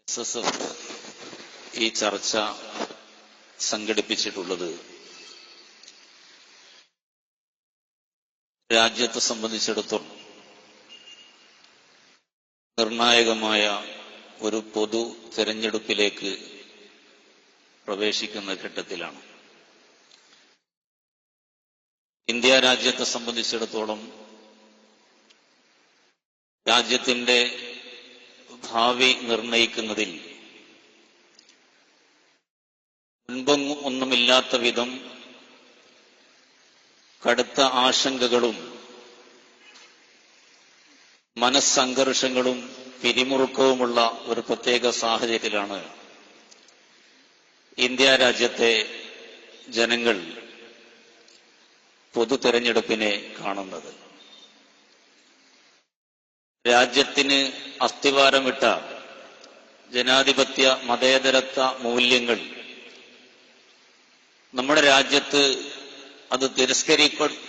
SSF ഈ ചർച്ച സംഘടിപ്പിച്ചിട്ടുള്ളത് രാജ്യത്തെ സംബന്ധിച്ചിടത്തോളം നിർണായകമായ ഒരു പൊതു തെരഞ്ഞെടുപ്പിലേക്ക് പ്രവേശിക്കുന്ന ഘട്ടത്തിലാണ്. ഇന്ത്യ രാജ്യത്തെ സംബന്ധിച്ചിടത്തോളം രാജ്യത്തിന്റെ ഭാവി നിർണയിക്കുന്നതിൽ മുൻപൊന്നും ഒന്നുമില്ലാത്ത വിധം കടുത്ത ആശങ്കകളും മനസ്സംഘർഷങ്ങളും പിരിമുറുക്കവുമുള്ള ഒരു പ്രത്യേക സാഹചര്യത്തിലാണ് ഇന്ത്യ രാജ്യത്തെ ജനങ്ങൾ പൊതു തെരഞ്ഞെടുപ്പിനെ കാണുന്നത്. രാജ്യത്തിന് അസ്ഥിവാരമിട്ട ജനാധിപത്യ മതേതരത്വ മൂല്യങ്ങൾ നമ്മുടെ രാജ്യത്ത് അത്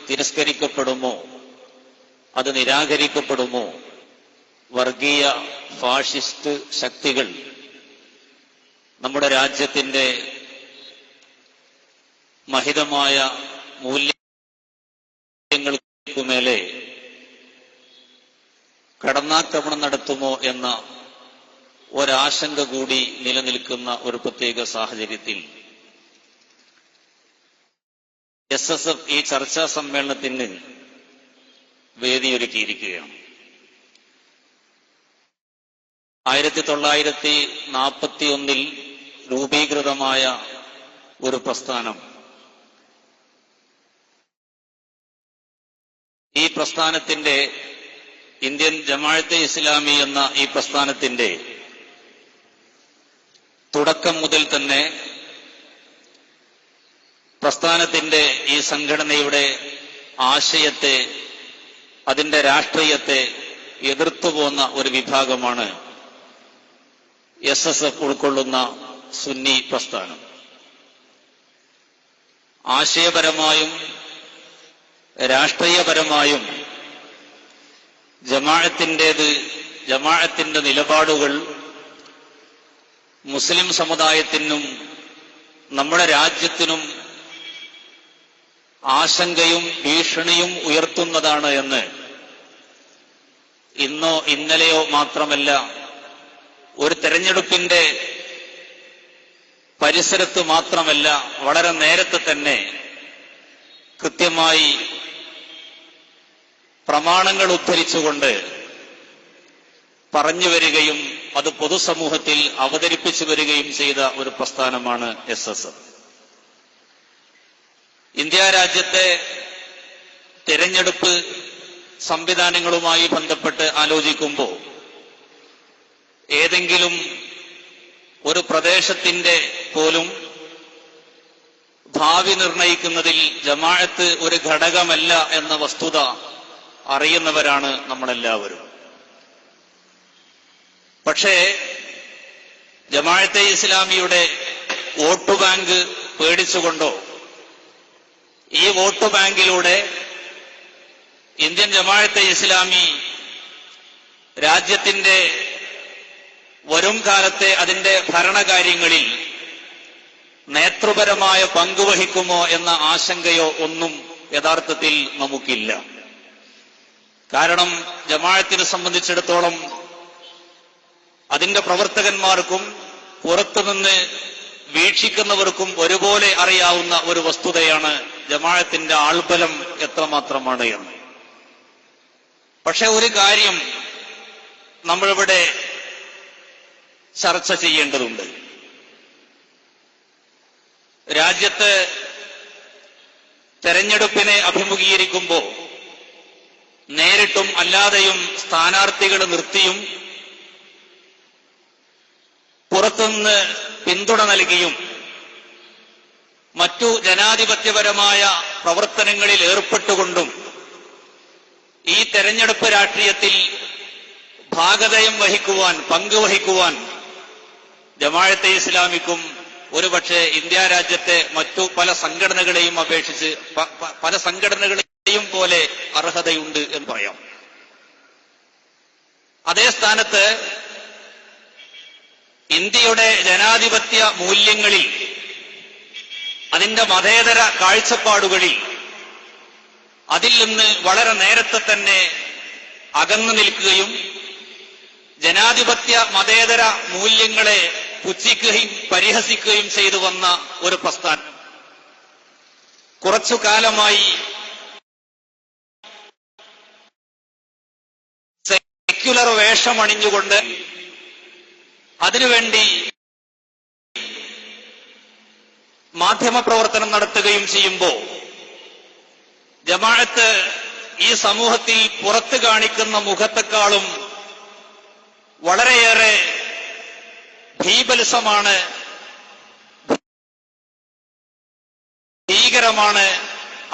തിരസ്കരിക്കപ്പെടുമോ, അത് നിരാകരിക്കപ്പെടുമോ? വർഗീയ ഫാഷിസ്റ്റ് ശക്തികൾ നമ്മുടെ രാജ്യത്തിന്റെ മഹിതമായ മൂല്യങ്ങൾക്കുമേലെ കടന്നാക്രമണം നടത്തുമോ എന്ന ഒരാശങ്ക കൂടി നിലനിൽക്കുന്ന ഒരു പ്രത്യേക സാഹചര്യത്തിൽ SSF ഈ ചർച്ചാ സമ്മേളനത്തിന് വേദിയൊരുക്കിയിരിക്കുകയാണ്. 1941 രൂപീകൃതമായ ഒരു പ്രസ്ഥാനം, ഈ പ്രസ്ഥാനത്തിന്റെ ഇന്ത്യൻ ജമാഅത്തെ ഇസ്ലാമി എന്ന ഈ പ്രസ്ഥാനത്തിന്റെ തുടക്കം മുതൽ തന്നെ പ്രസ്ഥാനത്തിന്റെ ഈ സംഘടനയുടെ ആശയത്തെ, അതിന്റെ രാഷ്ട്രീയത്തെ എതിർത്തുപോന്ന ഒരു വിഭാഗമാണ് SSF ഉൾക്കൊള്ളുന്ന സുന്നി പ്രസ്ഥാനം. ആശയപരമായും രാഷ്ട്രീയപരമായും ജമാഅത്തിന്റെ നിലപാടുകൾ മുസ്ലിം സമുദായത്തിനും നമ്മുടെ രാജ്യത്തിനും ആശങ്കയും ഭീഷണിയും ഉയർത്തുന്നതാണ് എന്ന് ഇന്നോ ഇന്നലെയോ മാത്രമല്ല, ഒരു തെരഞ്ഞെടുപ്പിന്റെ പരിസരത്ത് മാത്രമല്ല, വളരെ നേരത്തെ തന്നെ കൃത്യമായി പ്രമാണങ്ങൾ ഉദ്ധരിച്ചുകൊണ്ട് പറഞ്ഞു വരികയും അത് പൊതുസമൂഹത്തിൽ അവതരിപ്പിച്ചു വരികയും ചെയ്ത ഒരു പ്രസ്ഥാനമാണ് SSF. ഇന്ത്യ രാജ്യത്തെ തെരഞ്ഞെടുപ്പ് സംവിധാനങ്ങളുമായി ബന്ധപ്പെട്ട് ആലോചിക്കുമ്പോൾ ഏതെങ്കിലും ഒരു പ്രദേശത്തിന്റെ പോലും ഭാവി നിർണയിക്കുന്നതിൽ ജമാഅത്ത് ഒരു ഘടകമല്ല എന്ന വസ്തുത അറിയുന്നവരാണ് നമ്മളെല്ലാവരും. പക്ഷേ ജമാഅത്തെ ഇസ്ലാമിയുടെ വോട്ട് ബാങ്ക് പേടിച്ചുകൊണ്ടോ ഈ വോട്ട് ബാങ്കിലൂടെ ഇന്ത്യൻ ജമാഅത്തെ ഇസ്ലാമി രാജ്യത്തിന്റെ വരും കാലത്തെ അതിന്റെ ഭരണകാര്യങ്ങളിൽ നേതൃപരമായ പങ്കുവഹിക്കുമോ എന്ന ആശങ്കയോ ഒന്നും യഥാർത്ഥത്തിൽ നമുക്കില്ല. കാരണം ജമാഅത്തിനെ സംബന്ധിച്ചിടത്തോളം അതിന്റെ പ്രവർത്തകന്മാർക്കും പുറത്തുനിന്ന് വീക്ഷിക്കുന്നവർക്കും ഒരുപോലെ അറിയാവുന്ന ഒരു വസ്തുതയാണ് ജമാഅത്തിന്റെ ആൾബലം എത്രമാത്രമാണ് എന്ന്. പക്ഷെ ഒരു കാര്യം നമ്മളിവിടെ ചർച്ച ചെയ്യേണ്ടതുണ്ട്. രാജ്യത്ത് തെരഞ്ഞെടുപ്പിനെ അഭിമുഖീകരിക്കുമ്പോൾ നേരിട്ടും അല്ലാതെയും സ്ഥാനാർത്ഥികളെ നിർത്തിയും പുറത്തുനിന്ന് പിന്തുണ നൽകിയും മറ്റു ജനാധിപത്യപരമായ പ്രവർത്തനങ്ങളിൽ ഏർപ്പെട്ടുകൊണ്ടും ഈ തെരഞ്ഞെടുപ്പ് രാഷ്ട്രീയത്തിൽ ഭാഗധേയം വഹിക്കുവാൻ, പങ്കുവഹിക്കുവാൻ ജമാഅത്തെ ഇസ്ലാമിക്കും ഒരുപക്ഷെ ഇന്ത്യ രാജ്യത്തെ മറ്റു പല സംഘടനകളെയും അപേക്ഷിച്ച് പല സംഘടനകളെയും പോലെ അർഹതയുണ്ട് എന്ന് പറയാം. അതേ സ്ഥാനത്ത് ഇന്ത്യയുടെ ജനാധിപത്യ മൂല്യങ്ങളിൽ, അതിന്റെ മതേതര കാഴ്ചപ്പാടുകളിൽ അതിൽ നിന്ന് വളരെ നേരത്തെ തന്നെ അകന്നു നിൽക്കുകയും ജനാധിപത്യ മതേതര മൂല്യങ്ങളെ പുച്ഛിക്കുകയും പരിഹസിക്കുകയും ചെയ്തു വന്ന ഒരു പ്രസ്ഥാനം കുറച്ചു കാലമായി സെക്യുലർ വേഷമണിഞ്ഞുകൊണ്ട് അതിനുവേണ്ടി മാധ്യമപ്രവർത്തനം നടത്തുകയും ചെയ്യുമ്പോൾ ജമാഅത്ത് ഈ സമൂഹത്തിൽ പുറത്തു കാണിക്കുന്ന മുഖത്തെക്കാളും വളരെയേറെ ഭീബത്സമാണ്, ഭീകരമാണ്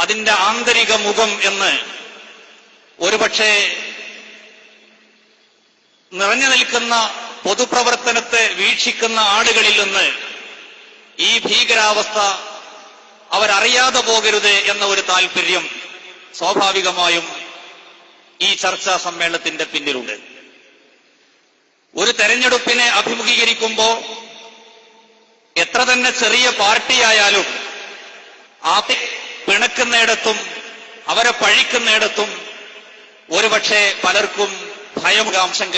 അതിന്റെ ആന്തരിക മുഖം എന്ന് ഒരുപക്ഷെ നിറഞ്ഞു നിൽക്കുന്ന പൊതുപ്രവർത്തനത്തെ വീക്ഷിക്കുന്ന ആളുകളിൽ നിന്ന് ഈ ഭീകരാവസ്ഥ അവരറിയാതെ പോകരുത് എന്ന ഒരു താല്പര്യം സ്വാഭാവികമായും ഈ ചർച്ചാ സമ്മേളനത്തിന്റെ പിന്നിലുണ്ട്. ഒരു തെരഞ്ഞെടുപ്പിനെ അഭിമുഖീകരിക്കുമ്പോൾ എത്ര തന്നെ ചെറിയ പാർട്ടിയായാലും ആ പിണക്കുന്നിടത്തും അവരെ പഴിക്കുന്നിടത്തും ഒരുപക്ഷെ പലർക്കും ഭയമുഖാംശം.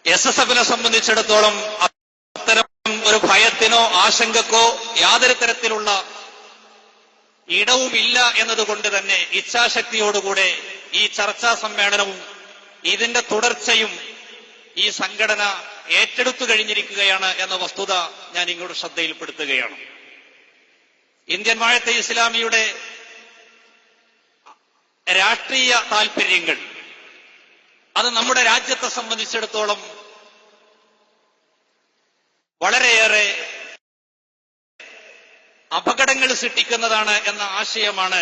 SSFനെ സംബന്ധിച്ചിടത്തോളം അത്തരം ഒരു ഭയത്തിനോ ആശങ്കക്കോ യാതൊരു തരത്തിലുള്ള ഇടവുമില്ല എന്നതുകൊണ്ട് തന്നെ ഇച്ഛാശക്തിയോടുകൂടെ ഈ ചർച്ചാ സമ്മേളനവും ഇതിന്റെ തുടർച്ചയും ഈ സംഘടന ഏറ്റെടുത്തു കഴിഞ്ഞിരിക്കുകയാണ് എന്ന വസ്തുത ഞാൻ ഇങ്ങോട്ട് ശ്രദ്ധയിൽപ്പെടുത്തുകയാണ്. ഇന്ത്യൻ ജമാഅത്തെ ഇസ്ലാമിയുടെ രാഷ്ട്രീയ താൽപര്യങ്ങൾ അത് നമ്മുടെ രാജ്യത്തെ സംബന്ധിച്ചിടത്തോളം വളരെയേറെ അപകടങ്ങൾ സൃഷ്ടിക്കുന്നതാണ് എന്ന ആശയമാണ്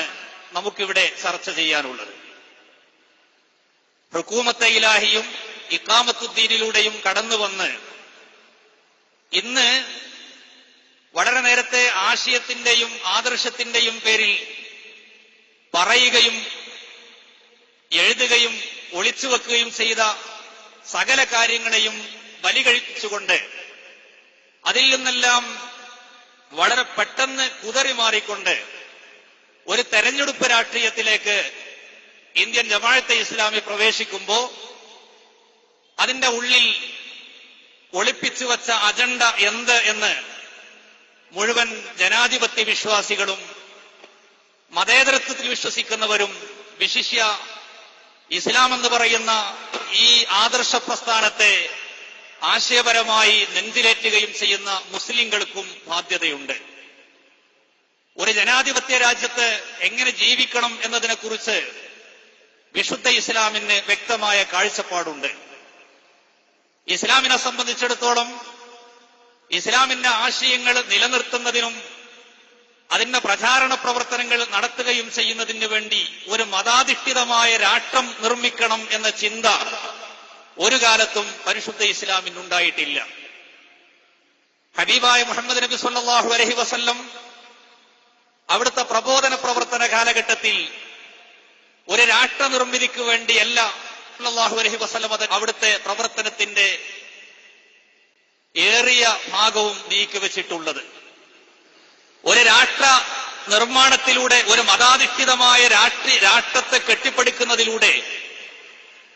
നമുക്കിവിടെ ചർച്ച ചെയ്യാനുള്ളത്. ഹുകൂമത്തെ ഇലാഹിയും ഇഖാമത്തുദ്ദീനിലൂടെയും കടന്നുവന്ന് ഇന്ന് വളരെ നേരത്തെ ആശയത്തിന്റെയും ആദർശത്തിന്റെയും പേരിൽ പറയുകയും എഴുതുകയും ഒളിച്ചുവെക്കുകയും ചെയ്ത സകല കാര്യങ്ങളെയും ബലികഴിച്ചുകൊണ്ട് അതിൽ നിന്നെല്ലാം വളരെ പെട്ടെന്ന് കുതറിമാറിക്കൊണ്ട് ഒരു തെരഞ്ഞെടുപ്പ് രാഷ്ട്രീയത്തിലേക്ക് ഇന്ത്യൻ ജമാഅത്തെ ഇസ്ലാമി പ്രവേശിക്കുമ്പോൾ അതിന്റെ ഉള്ളിൽ ഒളിപ്പിച്ചു വച്ച അജണ്ട എന്ത് എന്ന് മുഴുവൻ ജനാധിപത്യ വിശ്വാസികളും മതേതരത്വത്തിൽ വിശ്വസിക്കുന്നവരും വിശിഷ്യ ഇസ്ലാം എന്ന് പറയുന്ന ഈ ആദർശ പ്രസ്ഥാനത്തെ ആശയപരമായി നെഞ്ചിലേറ്റുകയും ചെയ്യുന്ന മുസ്ലിങ്ങൾക്കും ബാധ്യതയുണ്ട്. ഒരു ജനാധിപത്യ രാജ്യത്ത് എങ്ങനെ ജീവിക്കണം എന്നതിനെക്കുറിച്ച് വിശുദ്ധ ഇസ്ലാമിന് വ്യക്തമായ കാഴ്ചപ്പാടുണ്ട്. ഇസ്ലാമിനെ സംബന്ധിച്ചിടത്തോളം ഇസ്ലാമിന്റെ ആശയങ്ങൾ നിലനിർത്തുന്നതിനും അതിന്റെ പ്രചാരണ പ്രവർത്തനങ്ങൾ നടത്തുകയും ചെയ്യുന്നതിന് വേണ്ടി ഒരു മതാധിഷ്ഠിതമായ രാഷ്ട്രം നിർമ്മിക്കണം എന്ന ചിന്ത ഒരു കാലത്തും പരിശുദ്ധ ഇസ്ലാമിനുണ്ടായിട്ടില്ല. ഹബീബായ മുഹമ്മദ് നബി സല്ലല്ലാഹു അലൈഹി വസല്ലം അവിടുത്തെ പ്രബോധന പ്രവർത്തന കാലഘട്ടത്തിൽ ഒരു രാഷ്ട്ര നിർമ്മിതിക്ക് വേണ്ടിയല്ല സല്ലല്ലാഹു അലൈഹി വസല്ലം അത് അവിടുത്തെ പ്രവർത്തനത്തിന്റെ ഏറിയ ഭാഗവും നീക്കിവെച്ചിട്ടുള്ളത്. ഒരു രാഷ്ട്ര നിർമ്മാണത്തിലൂടെ ഒരു മതാധിഷ്ഠിതമായ രാഷ്ട്രത്തെ കെട്ടിപ്പടുക്കുന്നതിലൂടെ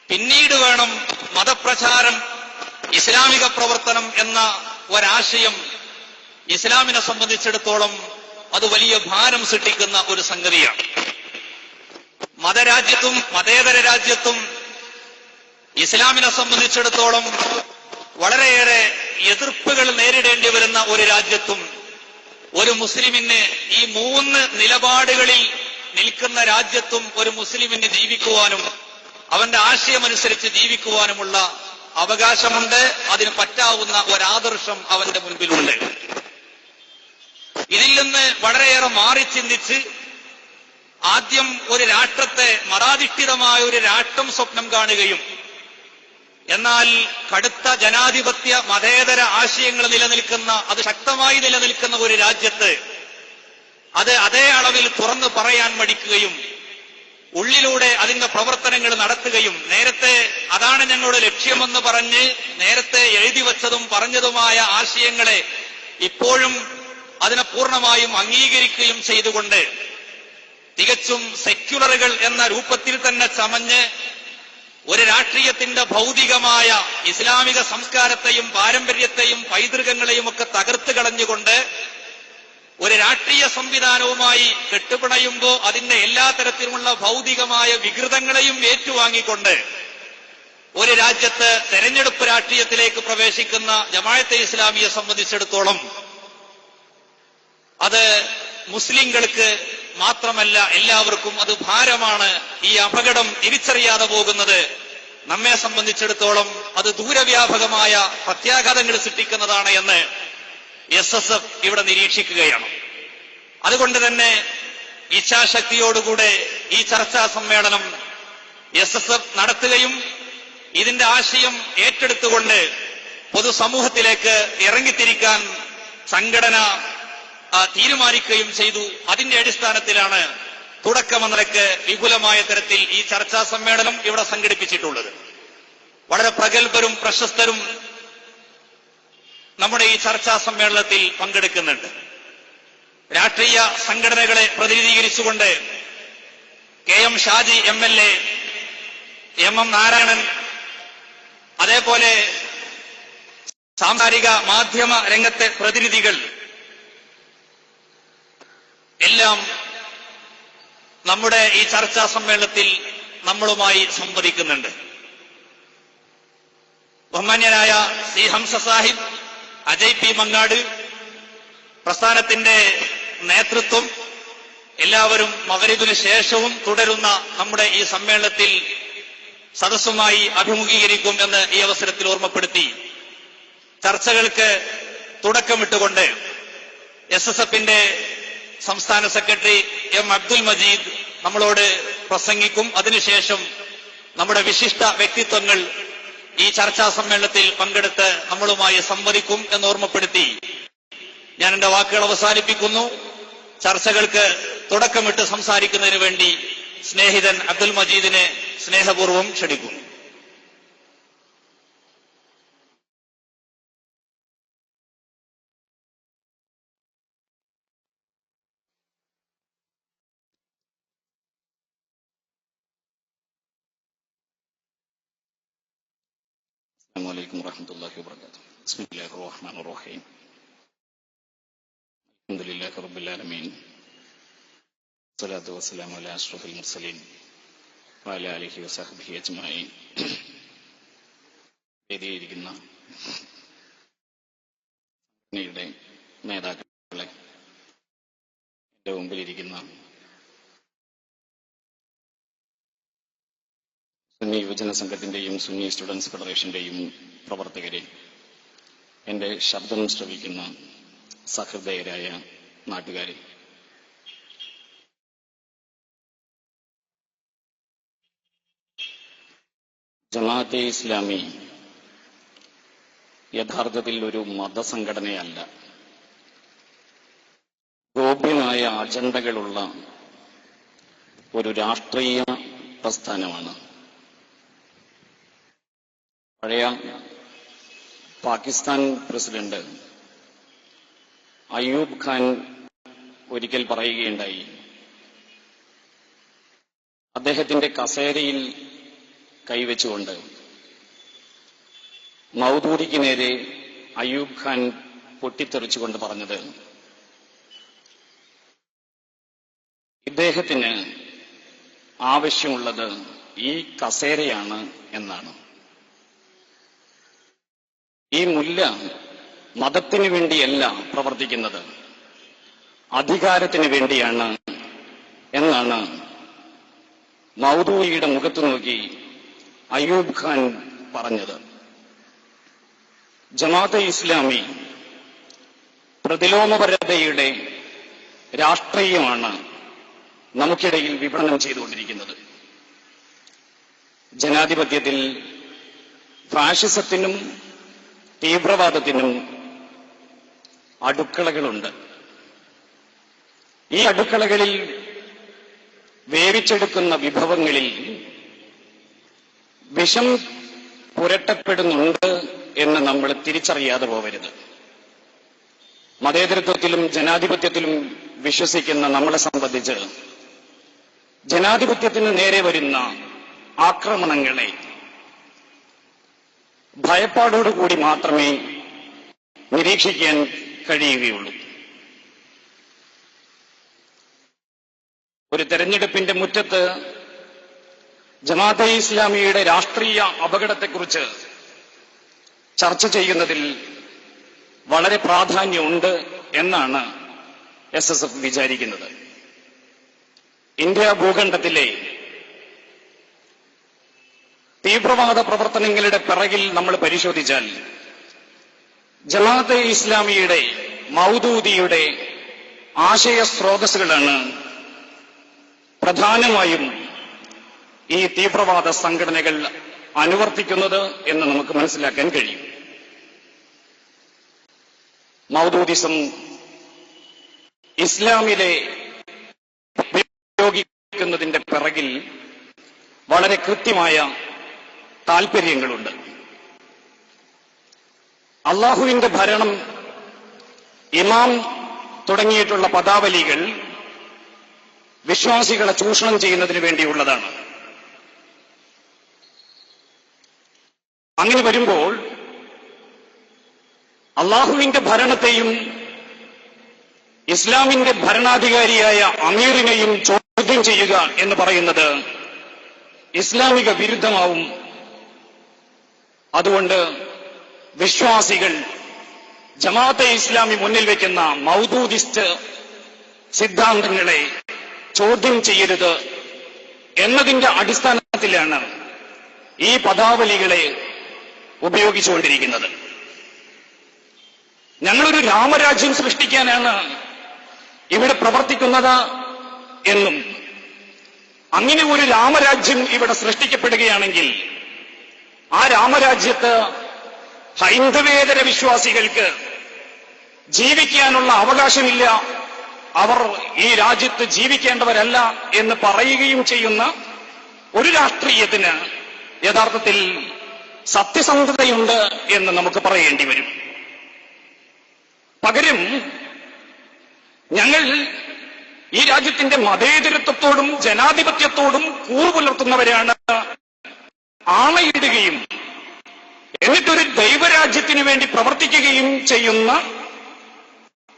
പിന്നീട് വേണം മതപ്രചാരം, ഇസ്ലാമിക പ്രവർത്തനം എന്ന ഒരാശയം ഇസ്ലാമിനെ സംബന്ധിച്ചിടത്തോളം അത് വലിയ ഭാരം സൃഷ്ടിക്കുന്ന ഒരു സംഗതിയാണ്. മതരാജ്യത്തും മതേതര രാജ്യത്തും ഇസ്ലാമിനെ സംബന്ധിച്ചിടത്തോളം വളരെയേറെ എതിർപ്പുകൾ നേരിടേണ്ടി വരുന്ന ഒരു രാജ്യത്തും ഒരു മുസ്ലിമിന് ഈ മൂന്ന് നിലപാടുകളിൽ നിൽക്കുന്ന രാജ്യത്തും ഒരു മുസ്ലിമിന് ജീവിക്കുവാനും അവന്റെ ആശയമനുസരിച്ച് ജീവിക്കുവാനുമുള്ള അവകാശമുണ്ട്. അതിന് പറ്റാവുന്ന ഒരാദർശം അവന്റെ മുൻപിലുണ്ട്. ഇതിൽ നിന്ന് വളരെയേറെ മാറി ചിന്തിച്ച് ആദ്യം ഒരു രാഷ്ട്രത്തെ മതാധിഷ്ഠിതമായ ഒരു രാഷ്ട്രം സ്വപ്നം കാണുകയും എന്നാൽ കടുത്ത ജനാധിപത്യ മതേതര ആശയങ്ങൾ നിലനിൽക്കുന്ന അത് ശക്തമായി നിലനിൽക്കുന്ന ഒരു രാജ്യത്ത് അത് അതേ അളവിൽ തുറന്നു പറയാൻ മടിക്കുകയും ഉള്ളിലൂടെ അതിന്റെ പ്രവർത്തനങ്ങൾ നടത്തുകയും നേരത്തെ അതാണ് ഞങ്ങളുടെ ലക്ഷ്യമെന്ന് പറഞ്ഞ് നേരത്തെ എഴുതി വച്ചതും പറഞ്ഞതുമായ ആശയങ്ങളെ ഇപ്പോഴും അതിനെ പൂർണ്ണമായും അംഗീകരിക്കുകയും ചെയ്തുകൊണ്ട് തികച്ചും സെക്യുലറുകൾ എന്ന രൂപത്തിൽ തന്നെ ചമഞ്ഞ് ഒരു രാഷ്ട്രീയത്തിന്റെ ഭൗതികമായ ഇസ്ലാമിക സംസ്കാരത്തെയും പാരമ്പര്യത്തെയും പൈതൃകങ്ങളെയും ഒക്കെ തകർത്ത് കളഞ്ഞുകൊണ്ട് ഒരു രാഷ്ട്രീയ സംവിധാനവുമായി കെട്ടുപിണയുമ്പോൾ അതിന്റെ എല്ലാ തരത്തിലുമുള്ള ഭൗതികമായ വികൃതങ്ങളെയും ഏറ്റുവാങ്ങിക്കൊണ്ട് ഒരു രാജ്യത്ത് തെരഞ്ഞെടുപ്പ് രാഷ്ട്രീയത്തിലേക്ക് പ്രവേശിക്കുന്ന ജമാഅത്തെ ഇസ്ലാമിയെ സംബന്ധിച്ചിടത്തോളം അത് മുസ്ലിങ്ങൾക്ക് മാത്രമല്ല എല്ലാവർക്കും അത് ഭാരമാണ്. ഈ അപകടം തിരിച്ചറിയാതെ പോകുന്നത് നമ്മെ സംബന്ധിച്ചിടത്തോളം അത് ദൂരവ്യാപകമായ പ്രത്യാഘാതങ്ങൾ സൃഷ്ടിക്കുന്നതാണ് എന്ന് SSF ഇവിടെ നിരീക്ഷിക്കുകയാണ്. അതുകൊണ്ട് തന്നെ ഇച്ഛാശക്തിയോടുകൂടെ ഈ ചർച്ചാ സമ്മേളനം SSF നടത്തുകയും ഇതിന്റെ ആശയം ഏറ്റെടുത്തുകൊണ്ട് പൊതുസമൂഹത്തിലേക്ക് ഇറങ്ങിത്തിരിക്കാൻ സംഘടന തീരുമാനിക്കുകയും ചെയ്തു. അതിന്റെ അടിസ്ഥാനത്തിലാണ് തുടക്കമെന്ന നിലയ്ക്ക് വിപുലമായ തരത്തിൽ ഈ ചർച്ചാ സമ്മേളനം ഇവിടെ സംഘടിപ്പിച്ചിട്ടുള്ളത്. വളരെ പ്രഗത്ഭരും പ്രശസ്തരും നമ്മുടെ ഈ ചർച്ചാ സമ്മേളനത്തിൽ പങ്കെടുക്കുന്നുണ്ട്. രാഷ്ട്രീയ സംഘടനകളെ പ്രതിനിധീകരിച്ചുകൊണ്ട് KM Shaji MLA, MM Narayanan, അതേപോലെ സാംസ്കാരിക മാധ്യമ രംഗത്തെ പ്രതിനിധികൾ എല്ലാം നമ്മുടെ ഈ ചർച്ചാ സമ്മേളനത്തിൽ നമ്മളുമായി സംവദിക്കുന്നുണ്ട്. ബഹുമാന്യനായ C. ഹംസ സാഹിബ്, അജയ് P. മങ്ങാട്, പ്രസ്ഥാനത്തിന്റെ നേതൃത്വം എല്ലാവരും മഗ്‌രിബിന് ശേഷവും തുടരുന്ന നമ്മുടെ ഈ സമ്മേളനത്തിൽ സദസ്സുമായി അഭിമുഖീകരിക്കും എന്ന് ഈ അവസരത്തിൽ ഓർമ്മപ്പെടുത്തി ചർച്ചകൾക്ക് തുടക്കമിട്ടുകൊണ്ട് SSFന്റെ സംസ്ഥാന സെക്രട്ടറി M. അബ്ദുൽ മജീദ് നമ്മളോട് പ്രസംഗിക്കും. അതിനുശേഷം നമ്മുടെ വിശിഷ്ട വ്യക്തിത്വങ്ങൾ ഈ ചർച്ചാ സമ്മേളനത്തിൽ പങ്കെടുത്ത് നമ്മളുമായി സംവദിക്കും എന്ന് ഓർമ്മപ്പെടുത്തി ഞാൻ എന്റെ വാക്കുകൾ അവസാനിപ്പിക്കുന്നു. ചർച്ചകൾക്ക് തുടക്കമിട്ട് സംസാരിക്കുന്നതിന് വേണ്ടി സ്നേഹിതൻ അബ്ദുൽ മജീദിനെ സ്നേഹപൂർവ്വം ക്ഷണിക്കുന്നു. السلام عليكم ورحمة الله وبركاته. بسم الله الرحمن الرحيم. الحمد لله رب العالمين. الصلاة والسلام على أشرف المرسلين وعلى آله وصحبه أجمعين. വേദിയിരിക്കുന്ന സംഘടനയുടെ നേതാക്കളെ, എന്റെ മുമ്പിലിരിക്കുന്ന സുന്നി യുവജന സംഘത്തിന്റെയും സുന്നി സ്റ്റുഡൻസ് ഫെഡറേഷന്റെയും പ്രവർത്തകരെ, എന്റെ ശബ്ദം ശ്രവിക്കുന്ന സഹൃദയരായ നാട്ടുകാരെ, ജമാഅത്തെ ഇസ്ലാമി യഥാർത്ഥത്തിൽ ഒരു മതസംഘടനയല്ല, ഗോപ്യമായ അജണ്ടകളുള്ള ഒരു രാഷ്ട്രീയ പ്രസ്ഥാനമാണ്. പഴയ പാകിസ്ഥാൻ പ്രസിഡന്റ് അയ്യൂബ് ഖാൻ ഒരിക്കൽ പറയുകയുണ്ടായി, അദ്ദേഹത്തിന്റെ കസേരയിൽ കൈവച്ചുകൊണ്ട് മൗദൂദിക്ക് നേരെ അയ്യൂബ് ഖാൻ പൊട്ടിത്തെറിച്ചുകൊണ്ട് പറഞ്ഞത്, ഇദ്ദേഹത്തിന് ആവശ്യമുള്ളത് ഈ കസേരയാണ് എന്നാണ്. ഈ മുല്ല മതത്തിന് വേണ്ടിയല്ല പ്രവർത്തിക്കുന്നത്, അധികാരത്തിന് വേണ്ടിയാണ് എന്നാണ് മൗദൂദിയുടെ മുഖത്തു നോക്കി അയ്യൂബ് ഖാൻ പറഞ്ഞത്. ജമാഅത്തെ ഇസ്ലാമി പ്രതിലോമപരതയുടെ രാഷ്ട്രീയമാണ് നമുക്കിടയിൽ വിപണനം ചെയ്തുകൊണ്ടിരിക്കുന്നത്. ജനാധിപത്യത്തിൽ ഫാഷിസത്തിനും തീവ്രവാദത്തിനും അടുക്കളകളുണ്ട്. ഈ അടുക്കളകളിൽ വേവിച്ചെടുക്കുന്ന വിഭവങ്ങളിൽ വിഷം പുരട്ടപ്പെടുന്നുണ്ട് എന്ന് നമ്മൾ തിരിച്ചറിയാതെ പോകരുത്. മതേതരത്വത്തിലും ജനാധിപത്യത്തിലും വിശ്വസിക്കുന്ന നമ്മളെ സംബന്ധിച്ച് ജനാധിപത്യത്തിന് നേരെ വരുന്ന ആക്രമണങ്ങളെ ഭയപ്പാടോടുകൂടി മാത്രമേ നിരീക്ഷിക്കാൻ കഴിയുകയുള്ളൂ. ഒരു തെരഞ്ഞെടുപ്പിന്റെ മുറ്റത്ത് ജമാഅത്തെ ഇസ്ലാമിയുടെ രാഷ്ട്രീയ അപകടത്തെക്കുറിച്ച് ചർച്ച ചെയ്യുന്നതിൽ വളരെ പ്രാധാന്യമുണ്ട് എന്നാണ് SSF വിചാരിക്കുന്നത്. ഇന്ത്യ ഭൂഖണ്ഡത്തിലെ തീവ്രവാദ പ്രവർത്തനങ്ങളുടെ പിറകിൽ നമ്മൾ പരിശോധിച്ചാൽ ജമാഅത്തെ ഇസ്ലാമിയുടെ മൗദൂദിയുടെ ആശയ സ്രോതസ്സുകളാണ് പ്രധാനമായും ഈ തീവ്രവാദ സംഘടനകൾ അനുവർത്തിക്കുന്നത് എന്ന് നമുക്ക് മനസ്സിലാക്കാൻ കഴിയും. മൗദൂദിസം ഇസ്ലാമിലെ ഉപയോഗിക്കുന്നതിന്റെ പിറകിൽ വളരെ കൃത്യമായ താൽപര്യങ്ങളുണ്ട്. അള്ളാഹുവിന്റെ ഭരണം, ഇമാം തുടങ്ങിയിട്ടുള്ള പദാവലികൾ വിശ്വാസികളെ ചൂഷണം ചെയ്യുന്നതിന് വേണ്ടിയുള്ളതാണ്. അങ്ങനെ വരുമ്പോൾ അള്ളാഹുവിന്റെ ഭരണത്തെയും ഇസ്ലാമിന്റെ ഭരണാധികാരിയായ അമീറിനെയും ചോദ്യം ചെയ്യുക എന്ന് പറയുന്നത് ഇസ്ലാമിക വിരുദ്ധമാവും. അതുകൊണ്ട് വിശ്വാസികൾ ജമാഅത്തെ ഇസ്ലാമി മുന്നിൽ വയ്ക്കുന്ന മൗദൂദിസ്റ്റ് സിദ്ധാന്തങ്ങളെ ചോദ്യം ചെയ്യരുത് എന്നതിന്റെ അടിസ്ഥാനത്തിലാണ് ഈ പദാവലികളെ ഉപയോഗിച്ചുകൊണ്ടിരിക്കുന്നത്. ഞങ്ങളൊരു രാമരാജ്യം സൃഷ്ടിക്കാനാണ് ഇവിടെ പ്രവർത്തിക്കുന്നത് എന്നും അങ്ങനെ ഒരു രാമരാജ്യം ഇവിടെ സൃഷ്ടിക്കപ്പെടുകയാണെങ്കിൽ ആ രാമരാജ്യത്ത് ഹൈന്ദവേതര വിശ്വാസികൾക്ക് ജീവിക്കാനുള്ള അവകാശമില്ല, അവർ ഈ രാജ്യത്ത് ജീവിക്കേണ്ടവരല്ല എന്ന് പറയുകയും ചെയ്യുന്ന ഒരു രാഷ്ട്രീയത്തിന് യഥാർത്ഥത്തിൽ സത്യസന്ധതയുണ്ട് എന്ന് നമുക്ക് പറയേണ്ടി വരും. പകരം ഞങ്ങൾ ഈ രാജ്യത്തിന്റെ മതേതരത്വത്തോടും ജനാധിപത്യത്തോടും കൂറുപുലർത്തുന്നവരാണ്, ആണയിടുകയും എന്നിട്ടൊരു ദൈവരാജ്യത്തിന് വേണ്ടി പ്രവർത്തിക്കുകയും ചെയ്യുന്ന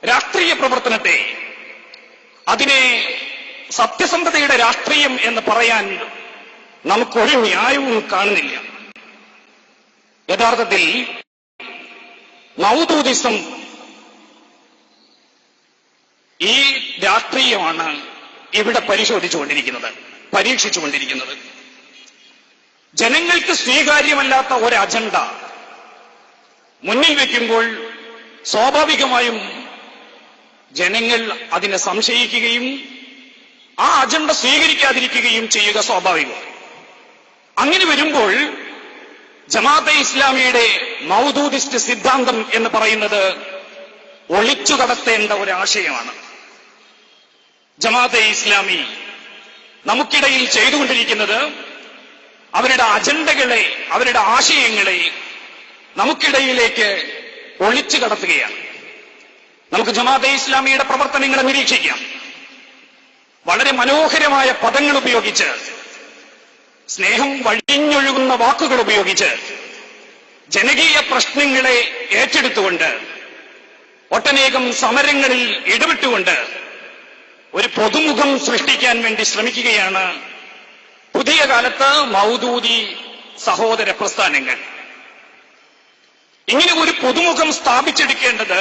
രാഷ്ട്രീയ പ്രവർത്തനത്തെ, അതിനെ സത്യസന്ധതയുടെ രാഷ്ട്രീയം എന്ന് പറയാൻ നമുക്കൊരു ന്യായവും കാണുന്നില്ല. യഥാർത്ഥത്തിൽ മൗദൂദിസം ഈ രാഷ്ട്രീയമാണ് ഇവിടെ പരീക്ഷിച്ചുകൊണ്ടിരിക്കുന്നത്. ജനങ്ങൾക്ക് സ്വീകാര്യമല്ലാത്ത ഒരു അജണ്ട മുന്നിൽ വയ്ക്കുമ്പോൾ സ്വാഭാവികമായും ജനങ്ങൾ അതിനെ സംശയിക്കുകയും ആ അജണ്ട സ്വീകരിക്കാതിരിക്കുകയും ചെയ്യുക സ്വാഭാവികം. അങ്ങനെ വരുമ്പോൾ ജമാഅത്തെ ഇസ്ലാമിയുടെ മൗദൂദിസ്റ്റ് സിദ്ധാന്തം എന്ന് പറയുന്നത് ഒളിച്ചു കടത്തേണ്ട ഒരു ആശയമാണ്. ജമാഅത്തെ ഇസ്ലാമി നമുക്കിടയിൽ ചെയ്തുകൊണ്ടിരിക്കുന്നത് അവരുടെ അജണ്ടകളെ, അവരുടെ ആശയങ്ങളെ നമുക്കിടയിലേക്ക് ഒളിച്ചു കടത്തുകയാണ്. നമുക്ക് ജമാഅത്തെ ഇസ്ലാമിയുടെ പ്രവർത്തനങ്ങളെ നിരീക്ഷിക്കാം. വളരെ മനോഹരമായ പദങ്ങൾ ഉപയോഗിച്ച്, സ്നേഹം വഴിഞ്ഞൊഴുകുന്ന വാക്കുകൾ ഉപയോഗിച്ച്, ജനകീയ പ്രശ്നങ്ങളെ ഏറ്റെടുത്തുകൊണ്ട്, ഒട്ടനേകം സമരങ്ങളിൽ ഇടപെട്ടുകൊണ്ട് ഒരു പൊതുമുഖം സൃഷ്ടിക്കാൻ വേണ്ടി ശ്രമിക്കുകയാണ് പുതിയ കാലത്ത് മൗദൂദി സഹോദര പ്രസ്ഥാനങ്ങൾ. ഇങ്ങനെ ഒരു പൊതുമുഖം സ്ഥാപിച്ചെടുക്കേണ്ടത്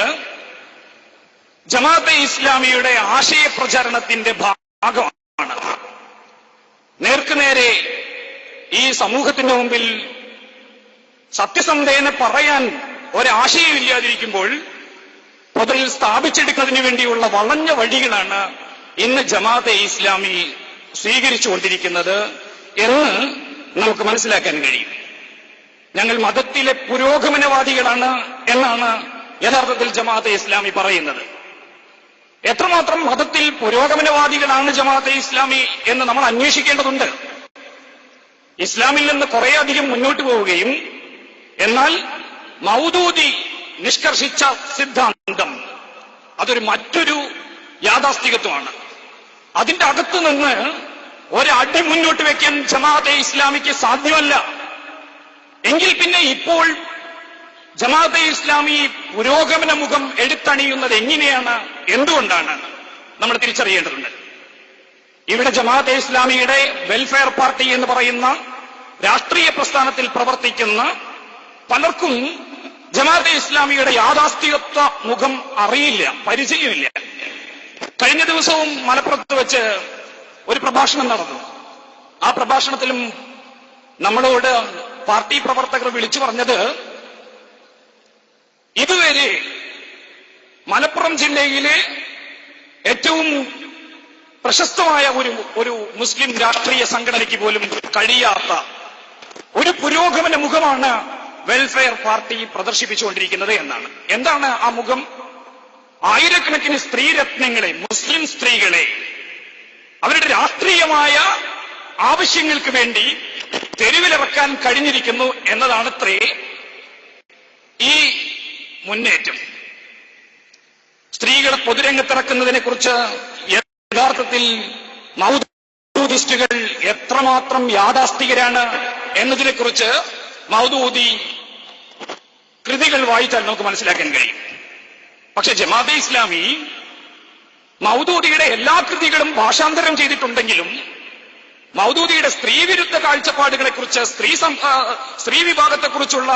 ജമാഅത്തെ ഇസ്ലാമിയുടെ ആശയപ്രചാരണത്തിന്റെ ഭാഗമാണ്. നേർക്കുനേരെ ഈ സമൂഹത്തിന്റെ മുമ്പിൽ സത്യസന്ധേന പറയാൻ ഒരാശയമില്ലാതിരിക്കുമ്പോൾ പൊതുവിൽ സ്ഥാപിച്ചെടുക്കുന്നതിന് വേണ്ടിയുള്ള വളഞ്ഞ വഴികളാണ് ഇന്ന് ജമാഅത്തെ ഇസ്ലാമി സ്വീകരിച്ചുകൊണ്ടിരിക്കുന്നത് എന്ന് നമുക്ക് മനസ്സിലാക്കാൻ കഴിയും. ഞങ്ങൾ മതത്തിലെ പുരോഗമനവാദികളാണ് എന്നാണ് യഥാർത്ഥത്തിൽ ജമാഅത്തെ ഇസ്ലാമി പറയുന്നത്. എത്രമാത്രം മതത്തിൽ പുരോഗമനവാദികളാണ് ജമാഅത്തെ ഇസ്ലാമി എന്ന് നമ്മൾ അന്വേഷിക്കേണ്ടതുണ്ട്. ഇസ്ലാമിൽ നിന്ന് കുറേയധികം മുന്നോട്ട് പോവുകയും എന്നാൽ മൗദൂദി നിഷ്കർഷിച്ച സിദ്ധാന്തം അതൊരു മറ്റൊരു യാഥാസ്ഥികത്വമാണ്. അതിന്റെ അകത്തു നിന്ന് ഒരടി മുന്നോട്ട് വെക്കാൻ ജമാഅത്തെ ഇസ്ലാമിക്ക് സാധ്യമല്ല. എങ്കിൽ പിന്നെ ഇപ്പോൾ ജമാഅത്തെ ഇസ്ലാമി പുരോഗമന മുഖം എടുത്തണിയുന്നത് എങ്ങനെയാണ്, എന്തുകൊണ്ടാണ് നമ്മൾ തിരിച്ചറിയേണ്ടതുണ്ട്. ഇവിടെ ജമാഅത്തെ ഇസ്ലാമിയുടെ വെൽഫെയർ പാർട്ടി എന്ന് പറയുന്ന രാഷ്ട്രീയ പ്രസ്ഥാനത്തിൽ പ്രവർത്തിക്കുന്ന പലർക്കും ജമാഅത്തെ ഇസ്ലാമിയുടെ യാഥാസ്ഥികത്വ മുഖം അറിയില്ല, പരിചയമില്ല. കഴിഞ്ഞ ദിവസവും മലപ്പുറത്ത് വെച്ച് ഒരു പ്രഭാഷണം നടന്നു. ആ പ്രഭാഷണത്തിലും നമ്മളോട് പാർട്ടി പ്രവർത്തകർ വിളിച്ചു പറഞ്ഞത്, ഇതുവരെ മലപ്പുറം ജില്ലയിലെ ഏറ്റവും പ്രശസ്തമായ ഒരു മുസ്ലിം രാഷ്ട്രീയ സംഘടനയ്ക്ക് പോലും കഴിയാത്ത ഒരു പുരോഗമന മുഖമാണ് വെൽഫെയർ പാർട്ടി പ്രദർശിപ്പിച്ചുകൊണ്ടിരിക്കുന്നത് എന്നാണ്. എന്താണ് ആ മുഖം? ആയിരക്കണക്കിന് സ്ത്രീരത്നങ്ങളെ, മുസ്ലിം സ്ത്രീകളെ അവരുടെ രാഷ്ട്രീയമായ ആവശ്യങ്ങൾക്ക് വേണ്ടി തെരുവിലിറക്കാൻ കഴിഞ്ഞിരിക്കുന്നു എന്നതാണത്രേ ഈ മുന്നേറ്റം. സ്ത്രീകളെ പൊതുരംഗത്തിറക്കുന്നതിനെ കുറിച്ച് യഥാർത്ഥത്തിൽ മൗദൂദിസ്റ്റുകൾ എത്രമാത്രം യാഥാസ്ഥികരാണ് എന്നതിനെക്കുറിച്ച് മൗദൂദി കൃതികൾ വായിച്ചാൽ നമുക്ക് മനസ്സിലാക്കാൻ കഴിയും. പക്ഷെ ജമാഅത്തെ ഇസ്ലാമി മൗദൂദിയുടെ എല്ലാ കൃതികളും ഭാഷാന്തരം ചെയ്തിട്ടുണ്ടെങ്കിലും മൗദൂദിയുടെ സ്ത്രീവിരുദ്ധ കാഴ്ചപ്പാടുകളെക്കുറിച്ച്, സ്ത്രീ വിഭാഗത്തെക്കുറിച്ചുള്ള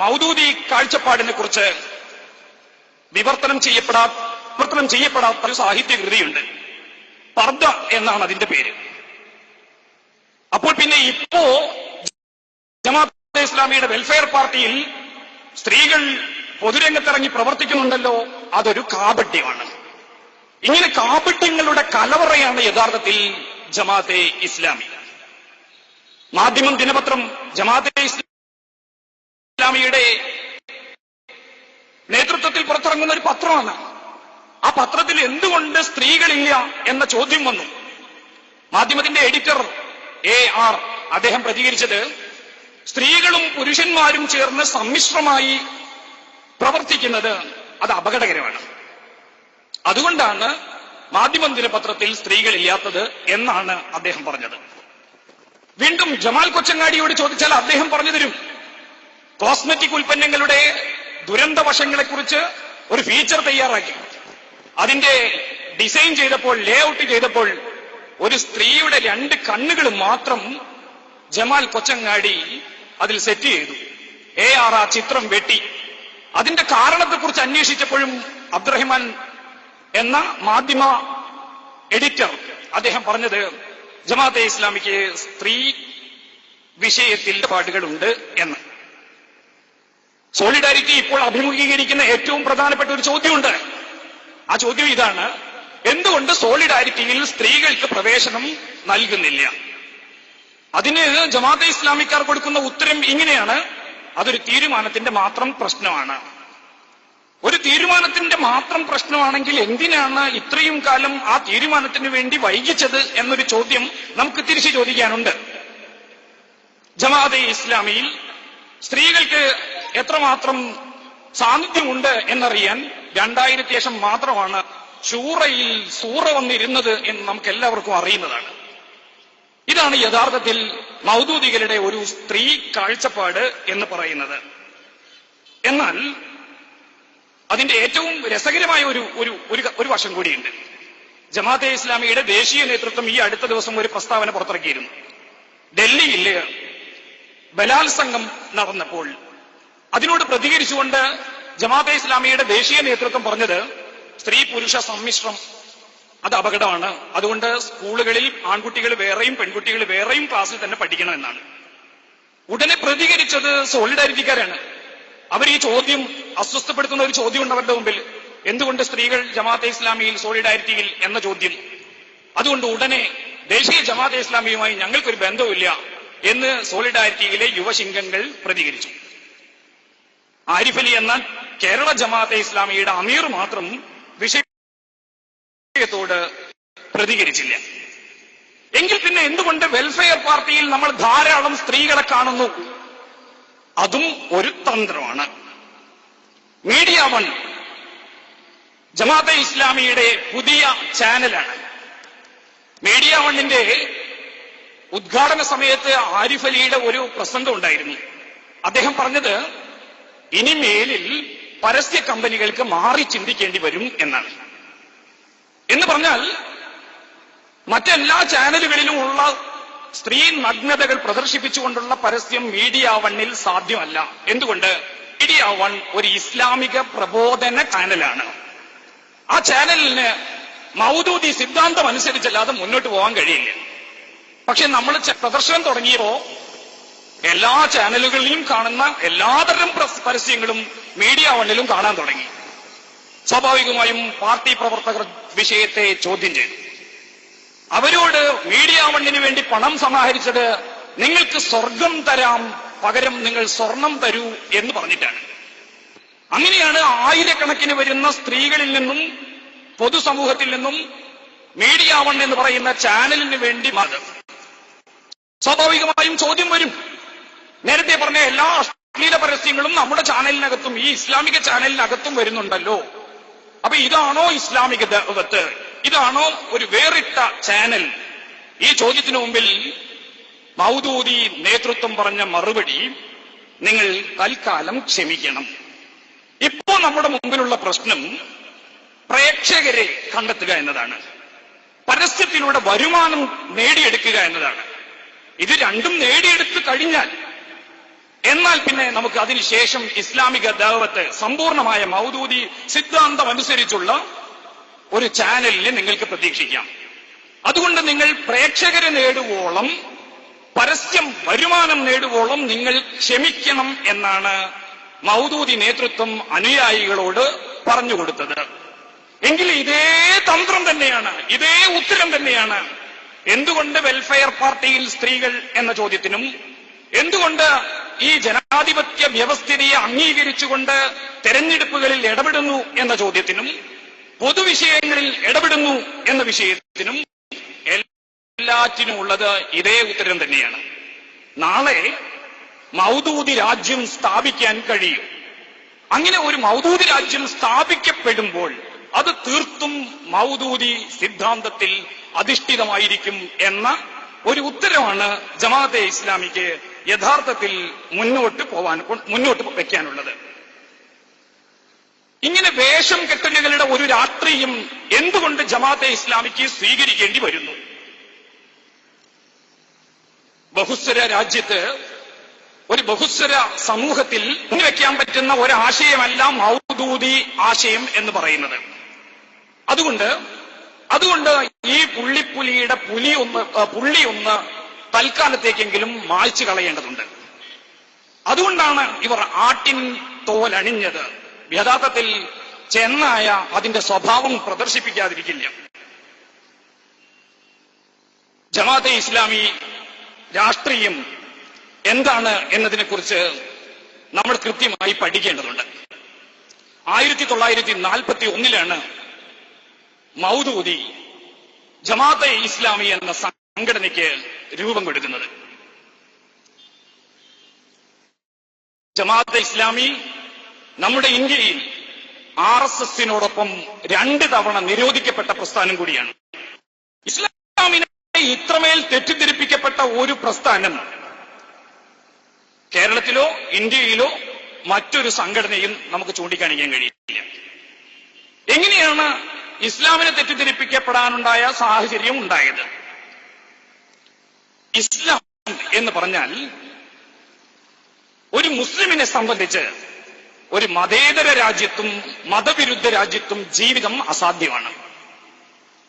മൗദൂദി കാഴ്ചപ്പാടിനെ കുറിച്ച് വിവർത്തനം ചെയ്യപ്പെടാത്ത ഒരു സാഹിത്യകൃതിയുണ്ട്. പർദ്ദ എന്നാണ് അതിന്റെ പേര്. അപ്പോൾ പിന്നെ ഇപ്പോ ജമാഅത്തെ ഇസ്ലാമിയുടെ വെൽഫെയർ പാർട്ടിയിൽ സ്ത്രീകൾ പൊതുരംഗത്തിറങ്ങി പ്രവർത്തിക്കുന്നുണ്ടല്ലോ, അതൊരു കാപട്യമാണ്. ഇങ്ങനെ കാപട്യങ്ങളുടെ കലവറയാണ് യഥാർത്ഥത്തിൽ ജമാഅത്തെ ഇസ്ലാമി. മാധ്യമം ദിനപത്രം ജമാഅത്തെ ഇസ്ലാമിയുടെ നേതൃത്വത്തിൽ പുറത്തിറങ്ങുന്ന ഒരു പത്രമാണ്. ആ പത്രത്തിൽ എന്തുകൊണ്ട് സ്ത്രീകളില്ല എന്ന ചോദ്യം വന്നു. മാധ്യമത്തിന്റെ എഡിറ്റർ AR അദ്ദേഹം പ്രതികരിച്ചത്, സ്ത്രീകളും പുരുഷന്മാരും ചേർന്ന് സമ്മിശ്രമായി പ്രവർത്തിക്കുന്നത് അത് അപകടകരമാണ്, അതുകൊണ്ടാണ് മാധ്യമം ദിനപത്രത്തിൽ സ്ത്രീകളില്ലാത്തത് എന്നാണ് അദ്ദേഹം പറഞ്ഞത്. വീണ്ടും ജമാൽ കൊച്ചങ്ങാടിയോട് ചോദിച്ചാൽ അദ്ദേഹം പറഞ്ഞു തരും. കോസ്മെറ്റിക് ഉൽപ്പന്നങ്ങളുടെ ദുരന്തവശങ്ങളെക്കുറിച്ച് ഒരു ഫീച്ചർ തയ്യാറാക്കി അതിന്റെ ഡിസൈൻ ചെയ്തപ്പോൾ, ലേഔട്ട് ചെയ്തപ്പോൾ ഒരു സ്ത്രീയുടെ 2 കണ്ണുകൾ മാത്രം ജമാൽ കൊച്ചങ്ങാടി അതിൽ സെറ്റ് ചെയ്തു. AR ആ ചിത്രം വെട്ടി. അതിന്റെ കാരണത്തെക്കുറിച്ച് അന്വേഷിച്ചപ്പോഴും അബ്ദുറഹ്മാൻ എന്ന മാധ്യമ എഡിറ്റർ അദ്ദേഹം പറഞ്ഞത്, ജമാഅത്തെ ഇസ്ലാമിക്ക് സ്ത്രീ വിഷയത്തിൽ പാടുകളുണ്ട് എന്ന്. സോളിഡാരിറ്റി ഇപ്പോൾ അഭിമുഖീകരിക്കുന്ന ഏറ്റവും പ്രധാനപ്പെട്ട ഒരു ചോദ്യമുണ്ട്. ആ ചോദ്യം ഇതാണ്: എന്തുകൊണ്ട് സോളിഡാരിറ്റിയിൽ സ്ത്രീകൾക്ക് പ്രവേശനം നൽകുന്നില്ല? അതിന് ജമാഅത്തെ ഇസ്ലാമിക്കാർ കൊടുക്കുന്ന ഉത്തരം ഇങ്ങനെയാണ്: അതൊരു തീരുമാനത്തിന്റെ മാത്രം പ്രശ്നമാണ്. ഒരു തീരുമാനത്തിന്റെ മാത്രം പ്രശ്നമാണെങ്കിൽ എന്തിനാണ് ഇത്രയും കാലം ആ തീരുമാനത്തിന് വേണ്ടി വൈകിച്ചത് എന്നൊരു ചോദ്യം നമുക്ക് തിരിച്ചു ചോദിക്കാനുണ്ട്. ജമാഅത്തെ ഇസ്ലാമിയിൽ സ്ത്രീകൾക്ക് എത്രമാത്രം സാന്നിധ്യമുണ്ട് എന്നറിയാൻ 2000 ശേഷം മാത്രമാണ് ഷൂറയിൽ സൂറ വന്നിരുന്നത് എന്ന് നമുക്ക് എല്ലാവർക്കും അറിയുന്നതാണ്. ഇതാണ് യഥാർത്ഥത്തിൽ മൗദൂദികളുടെ ഒരു സ്ത്രീ കാഴ്ചപ്പാട് എന്ന് പറയുന്നത്. എന്നാൽ അതിന്റെ ഏറ്റവും രസകരമായ ഒരു വശം കൂടിയുണ്ട്. ജമാഅത്തെ ഇസ്ലാമിയുടെ ദേശീയ നേതൃത്വം ഈ അടുത്ത ദിവസം ഒരു പ്രസ്താവന പുറത്തിറക്കിയിരുന്നു. ഡൽഹിയിൽ ബലാത്സംഗം നടന്നപ്പോൾ അതിനോട് പ്രതികരിച്ചുകൊണ്ട് ജമാഅത്തെ ഇസ്ലാമിയുടെ ദേശീയ നേതൃത്വം പറഞ്ഞത്, സ്ത്രീ പുരുഷ സമ്മിശ്രം അത് അപകടമാണ്, അതുകൊണ്ട് സ്കൂളുകളിൽ ആൺകുട്ടികൾ വേറെയും പെൺകുട്ടികൾ വേറെയും ക്ലാസ്സിൽ തന്നെ പഠിക്കണമെന്നാണ്. ഉടനെ പ്രതികരിച്ചത് സോളിഡാരിറ്റിക്കാരാണ്. അവർ ഈ ചോദ്യം അസ്വസ്ഥപ്പെടുത്തുന്ന ഒരു ചോദ്യമുണ്ട് അവരുടെ മുമ്പിൽ: എന്തുകൊണ്ട് സ്ത്രീകൾ ജമാഅത്തെ ഇസ്ലാമിയിൽ സോളിഡാരിറ്റിയിൽ എന്ന ചോദ്യം. അതുകൊണ്ട് ഉടനെ ദേശീയ ജമാഅത്തെ ഇസ്ലാമിയുമായി ഞങ്ങൾക്കൊരു ബന്ധവുമില്ല എന്ന് സോളിഡാരിറ്റിയിലെ യുവശിങ്കങ്ങൾ പ്രതികരിച്ചു. ആരിഫ് അലി എന്ന കേരള ജമാഅത്തെ ഇസ്ലാമിയുടെ അമീർ മാത്രം വിഷയം വിഷയത്തോട് പ്രതികരിച്ചില്ല. എങ്കിൽ പിന്നെ എന്തുകൊണ്ട് വെൽഫെയർ പാർട്ടിയിൽ നമ്മൾ ധാരാളം സ്ത്രീകളെ കാണുന്നു? അതും ഒരു തന്ത്രമാണ്. മീഡിയ വൺ ജമാഅത്തെ ഇസ്ലാമിയുടെ പുതിയ ചാനലാണ്. മീഡിയ വണ്ണിന്റെ ഉദ്ഘാടന സമയത്ത് ആരിഫ് അലിയുടെ ഒരു പ്രസംഗം ഉണ്ടായിരുന്നു. അദ്ദേഹം പറഞ്ഞത് ഇനിമേലിൽ പരസ്യ കമ്പനികൾക്ക് മാറി ചിന്തിക്കേണ്ടി വരും എന്നാണ്. എന്ന് പറഞ്ഞാൽ മറ്റെല്ലാ ചാനലുകളിലുമുള്ള സ്ത്രീ നഗ്നതകൾ പ്രദർശിപ്പിച്ചുകൊണ്ടുള്ള പരസ്യം മീഡിയ വണ്ണിൽ സാധ്യമല്ല. എന്തുകൊണ്ട്? മീഡിയ വൺ ഒരു ഇസ്ലാമിക പ്രബോധന ചാനലാണ്. ആ ചാനലിന് മൗദൂദി സിദ്ധാന്തം അനുസരിച്ചല്ലാതെ മുന്നോട്ട് പോകാൻ കഴിയില്ല. പക്ഷെ നമ്മൾ പ്രദർശനം തുടങ്ങിയപ്പോ എല്ലാ ചാനലുകളിലും കാണുന്ന എല്ലാതരം പരസ്യങ്ങളും മീഡിയ വണ്ണിലും കാണാൻ തുടങ്ങി. സ്വാഭാവികമായും പാർട്ടി പ്രവർത്തകർ വിഷയത്തെ ചോദ്യം ചെയ്തു. അവരോട് മീഡിയ വണ്ണിന് വേണ്ടി പണം സമാഹരിച്ചത് നിങ്ങൾക്ക് സ്വർഗം തരാം, പകരം നിങ്ങൾ സ്വർണം തരൂ എന്ന് പറഞ്ഞിട്ടാണ്. അങ്ങനെയാണ് ആയിരക്കണക്കിന് വരുന്ന സ്ത്രീകളിൽ നിന്നും പൊതുസമൂഹത്തിൽ നിന്നും മീഡിയ വൺ എന്ന് പറയുന്ന ചാനലിന് വേണ്ടി സ്വാഭാവികമായും ചോദ്യം വരും. നേരത്തെ പറഞ്ഞ എല്ലാ അശ്ലീല പരസ്യങ്ങളും നമ്മുടെ ചാനലിനകത്തും ഈ ഇസ്ലാമിക ചാനലിനകത്തും വരുന്നുണ്ടല്ലോ. അപ്പൊ ഇതാണോ ഇസ്ലാമിക ദഅവത്ത്? ഇതാണോ ഒരു വേറിട്ട ചാനൽ? ഈ ചോദ്യത്തിനു മുമ്പിൽ മൗദൂദി നേതൃത്വം പറഞ്ഞ മറുപടി, നിങ്ങൾ തൽക്കാലം ക്ഷമിക്കണം. ഇപ്പോ നമ്മുടെ മുമ്പിലുള്ള പ്രശ്നം പ്രേക്ഷകരെ കണ്ടെത്തുക എന്നതാണ്, പരസ്യത്തിലൂടെ വരുമാനം നേടിയെടുക്കുക എന്നതാണ്. ഇത് രണ്ടും നേടിയെടുത്തു കഴിഞ്ഞാൽ എന്നാൽ പിന്നെ നമുക്ക് അതിനുശേഷം ഇസ്ലാമിക ദഅവത്ത് സമ്പൂർണമായ മൗദൂദി സിദ്ധാന്തം അനുസരിച്ചുള്ള ഒരു ചാനലിനെ നിങ്ങൾക്ക് പ്രതീക്ഷിക്കാം. അതുകൊണ്ട് നിങ്ങൾ പ്രേക്ഷകരെ നേടുവോളം, പരസ്യം വരുമാനം നേടുവോളം നിങ്ങൾ ക്ഷമിക്കണം എന്നാണ് മൗദൂദി നേതൃത്വം അനുയായികളോട് പറഞ്ഞുകൊടുത്തത്. എങ്കിൽ ഇതേ തന്ത്രം തന്നെയാണ്, ഇതേ ഉത്തരം തന്നെയാണ് എന്തുകൊണ്ട് വെൽഫെയർ പാർട്ടിയിൽ സ്ത്രീകൾ എന്ന ചോദ്യത്തിനും, എന്തുകൊണ്ട് ഈ ജനാധിപത്യ വ്യവസ്ഥിതിയെ അംഗീകരിച്ചുകൊണ്ട് തെരഞ്ഞെടുപ്പുകളിൽ ഇടപെടുന്നു എന്ന ചോദ്യത്തിനും, പൊതുവിഷയങ്ങളിൽ ഇടപെടുന്നു എന്ന വിഷയത്തിനും എല്ലാറ്റിനും ഉള്ളത് ഇതേ ഉത്തരം തന്നെയാണ്. നാളെ മൗദൂദി രാജ്യം സ്ഥാപിക്കാൻ കഴിയും. അങ്ങനെ ഒരു മൗദൂദി രാജ്യം സ്ഥാപിക്കപ്പെടുമ്പോൾ അത് തീർത്തും മൗദൂദി സിദ്ധാന്തത്തിൽ അധിഷ്ഠിതമായിരിക്കും എന്ന ഒരു ഉത്തരവാണ് ജമാഅത്തെ ഇസ്ലാമിക്ക് യഥാർത്ഥത്തിൽ മുന്നോട്ട് വെക്കാനുള്ളത്. ഇങ്ങനെ വേഷം കെട്ടലുകളുടെ ഒരു രാഷ്ട്രീയം എന്തുകൊണ്ട് ജമാഅത്തെ ഇസ്ലാമിക്ക് സ്വീകരിക്കേണ്ടി വരുന്നു? ബഹുസ്വര രാജ്യത്ത്, ഒരു ബഹുസ്വര സമൂഹത്തിൽ മുൻവെക്കാൻ പറ്റുന്ന ഒരാശയമല്ല മൗദൂദി ആശയം എന്ന് പറയുന്നത്. അതുകൊണ്ട് ഈ പുള്ളിയുടെ പുള്ളി ഒന്ന് തൽക്കാലത്തേക്കെങ്കിലും മായ്ച്ചു കളയേണ്ടതുണ്ട്. അതുകൊണ്ടാണ് ഇവർ ആട്ടിൻ തോലണിഞ്ഞത്. യഥാർത്ഥത്തിൽ ചെന്നായ അതിന്റെ സ്വഭാവം പ്രദർശിപ്പിക്കാതിരിക്കില്ല. ജമാഅത്തെ ഇസ്ലാമി രാഷ്ട്രീയം എന്താണ് എന്നതിനെക്കുറിച്ച് നമ്മൾ കൃത്യമായി പഠിക്കേണ്ടതുണ്ട്. 1941 മൗദൂദി ജമാഅത്തെ ഇസ്ലാമി എന്ന സംഘടനയ്ക്ക് രൂപം കൊടുക്കുന്നത്. ജമാഅത്തെ ഇസ്ലാമി നമ്മുടെ ഇന്ത്യയിൽ RSSനോടൊപ്പം 2 തവണ നിരോധിക്കപ്പെട്ട പ്രസ്ഥാനം കൂടിയാണ്. ഇസ്ലാമിനെ ഇത്രമേൽ തെറ്റിദ്ധരിപ്പിക്കപ്പെട്ട ഒരു പ്രസ്ഥാനം കേരളത്തിലോ ഇന്ത്യയിലോ മറ്റൊരു സംഘടനയും നമുക്ക് ചൂണ്ടിക്കാണിക്കാൻ കഴിയില്ല. എങ്ങനെയാണ് ഇസ്ലാമിനെ തെറ്റിദ്ധരിപ്പിക്കപ്പെടാനുണ്ടായ സാഹചര്യം ഉണ്ടായത്? ഇസ്ലാം എന്ന് പറഞ്ഞാൽ ഒരു മുസ്ലിമിനെ സംബന്ധിച്ച് ഒരു മതേതര രാജ്യത്തും മതവിരുദ്ധ രാജ്യത്തും ജീവിതം അസാധ്യമാണ്.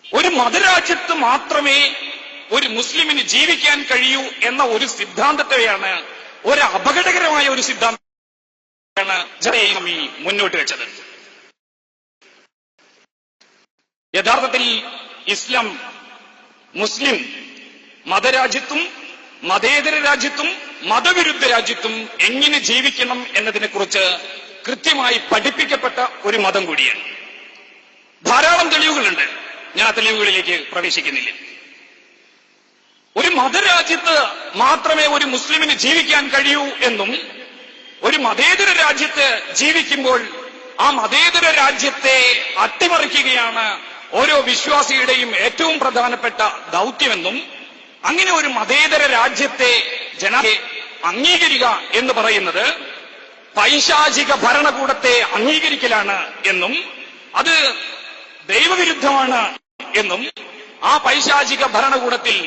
ഒരു മതരാജ്യത്ത് മാത്രമേ ഒരു മുസ്ലിമിന് ജീവിക്കാൻ കഴിയൂ എന്ന ഒരു സിദ്ധാന്തത്തെയാണ്, ഒരു അപകടകരമായ ഒരു സിദ്ധാന്തമാണ് ജമാഅത്തെ മുന്നോട്ട് വെച്ചത്. യഥാർത്ഥത്തിൽ ഇസ്ലാം മുസ്ലിം മതരാജ്യത്തും മതേതര രാജ്യത്തും മതവിരുദ്ധ രാജ്യത്തും എങ്ങനെ ജീവിക്കണം എന്നതിനെക്കുറിച്ച് കൃത്യമായി പഠിപ്പിക്കപ്പെട്ട ഒരു മതം കൂടിയാണ്. ധാരാളം തെളിവുകളുണ്ട്. ഞാൻ ആ തെളിവുകളിലേക്ക് പ്രവേശിക്കുന്നില്ല. ഒരു മതരാജ്യത്ത് മാത്രമേ ഒരു മുസ്ലിമിന് ജീവിക്കാൻ കഴിയൂ എന്നും ഒരു മതേതര രാജ്യത്ത് ജീവിക്കുമ്പോൾ ആ മതേതര രാജ്യത്തെ അട്ടിമറിക്കുകയാണ് ഓരോ വിശ്വാസിയുടെയും ഏറ്റവും പ്രധാനപ്പെട്ട ദൗത്യമെന്നും അങ്ങനെ ഒരു മതേതര രാജ്യത്തെ ജനത്തെ അംഗീകരിക്കുക എന്ന് പറയുന്നത് പൈശാചിക ഭരണകൂടത്തെ അംഗീകരിക്കലാണ് എന്നും അത് ദൈവവിരുദ്ധമാണ് എന്നും ആ പൈശാചിക ഭരണകൂടത്തിൽ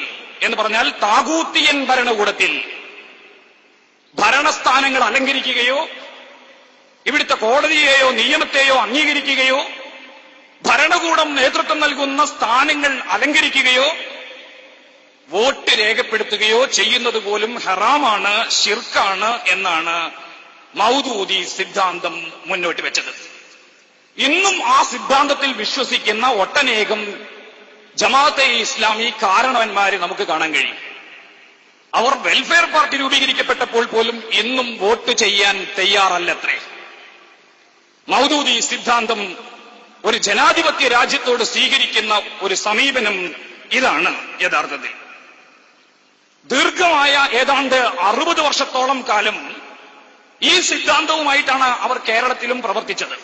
എന്ന് പറഞ്ഞാൽ താകൂത്തിയൻ ഭരണകൂടത്തിൽ ഭരണസ്ഥാനങ്ങൾ അലങ്കരിക്കുകയോ ഇവിടുത്തെ കോടതിയെയോ നിയമത്തെയോ അംഗീകരിക്കുകയോ ഭരണകൂടം നേതൃത്വം നൽകുന്ന സ്ഥാനങ്ങൾ അലങ്കരിക്കുകയോ വോട്ട് രേഖപ്പെടുത്തുകയോ ചെയ്യുന്നത് പോലും ഹറാമാണ്, ശിർക്കാണ് എന്നാണ് മൗദൂദി സിദ്ധാന്തം മുന്നോട്ട് വെച്ചത്. ഇന്നും ആ സിദ്ധാന്തത്തിൽ വിശ്വസിക്കുന്ന ഒട്ടനേകം ജമാഅത്തെ ഇസ്ലാമി കാരണവന്മാരെ നമുക്ക് കാണാൻ കഴിയും. അവർ വെൽഫെയർ പാർട്ടി രൂപീകരിക്കപ്പെട്ടപ്പോൾ പോലും ഇന്നും വോട്ട് ചെയ്യാൻ തയ്യാറല്ലത്രേ. മൗദൂദി സിദ്ധാന്തം ഒരു ജനാധിപത്യ രാജ്യത്തോട് സ്വീകരിക്കുന്ന ഒരു സമീപനം ഇതാണ്. യഥാർത്ഥത്തിൽ ദീർഘമായ ഏതാണ്ട് 60 വർഷത്തോളം കാലം ഈ സിദ്ധാന്തവുമായിട്ടാണ് അവർ കേരളത്തിലും പ്രവർത്തിച്ചത്.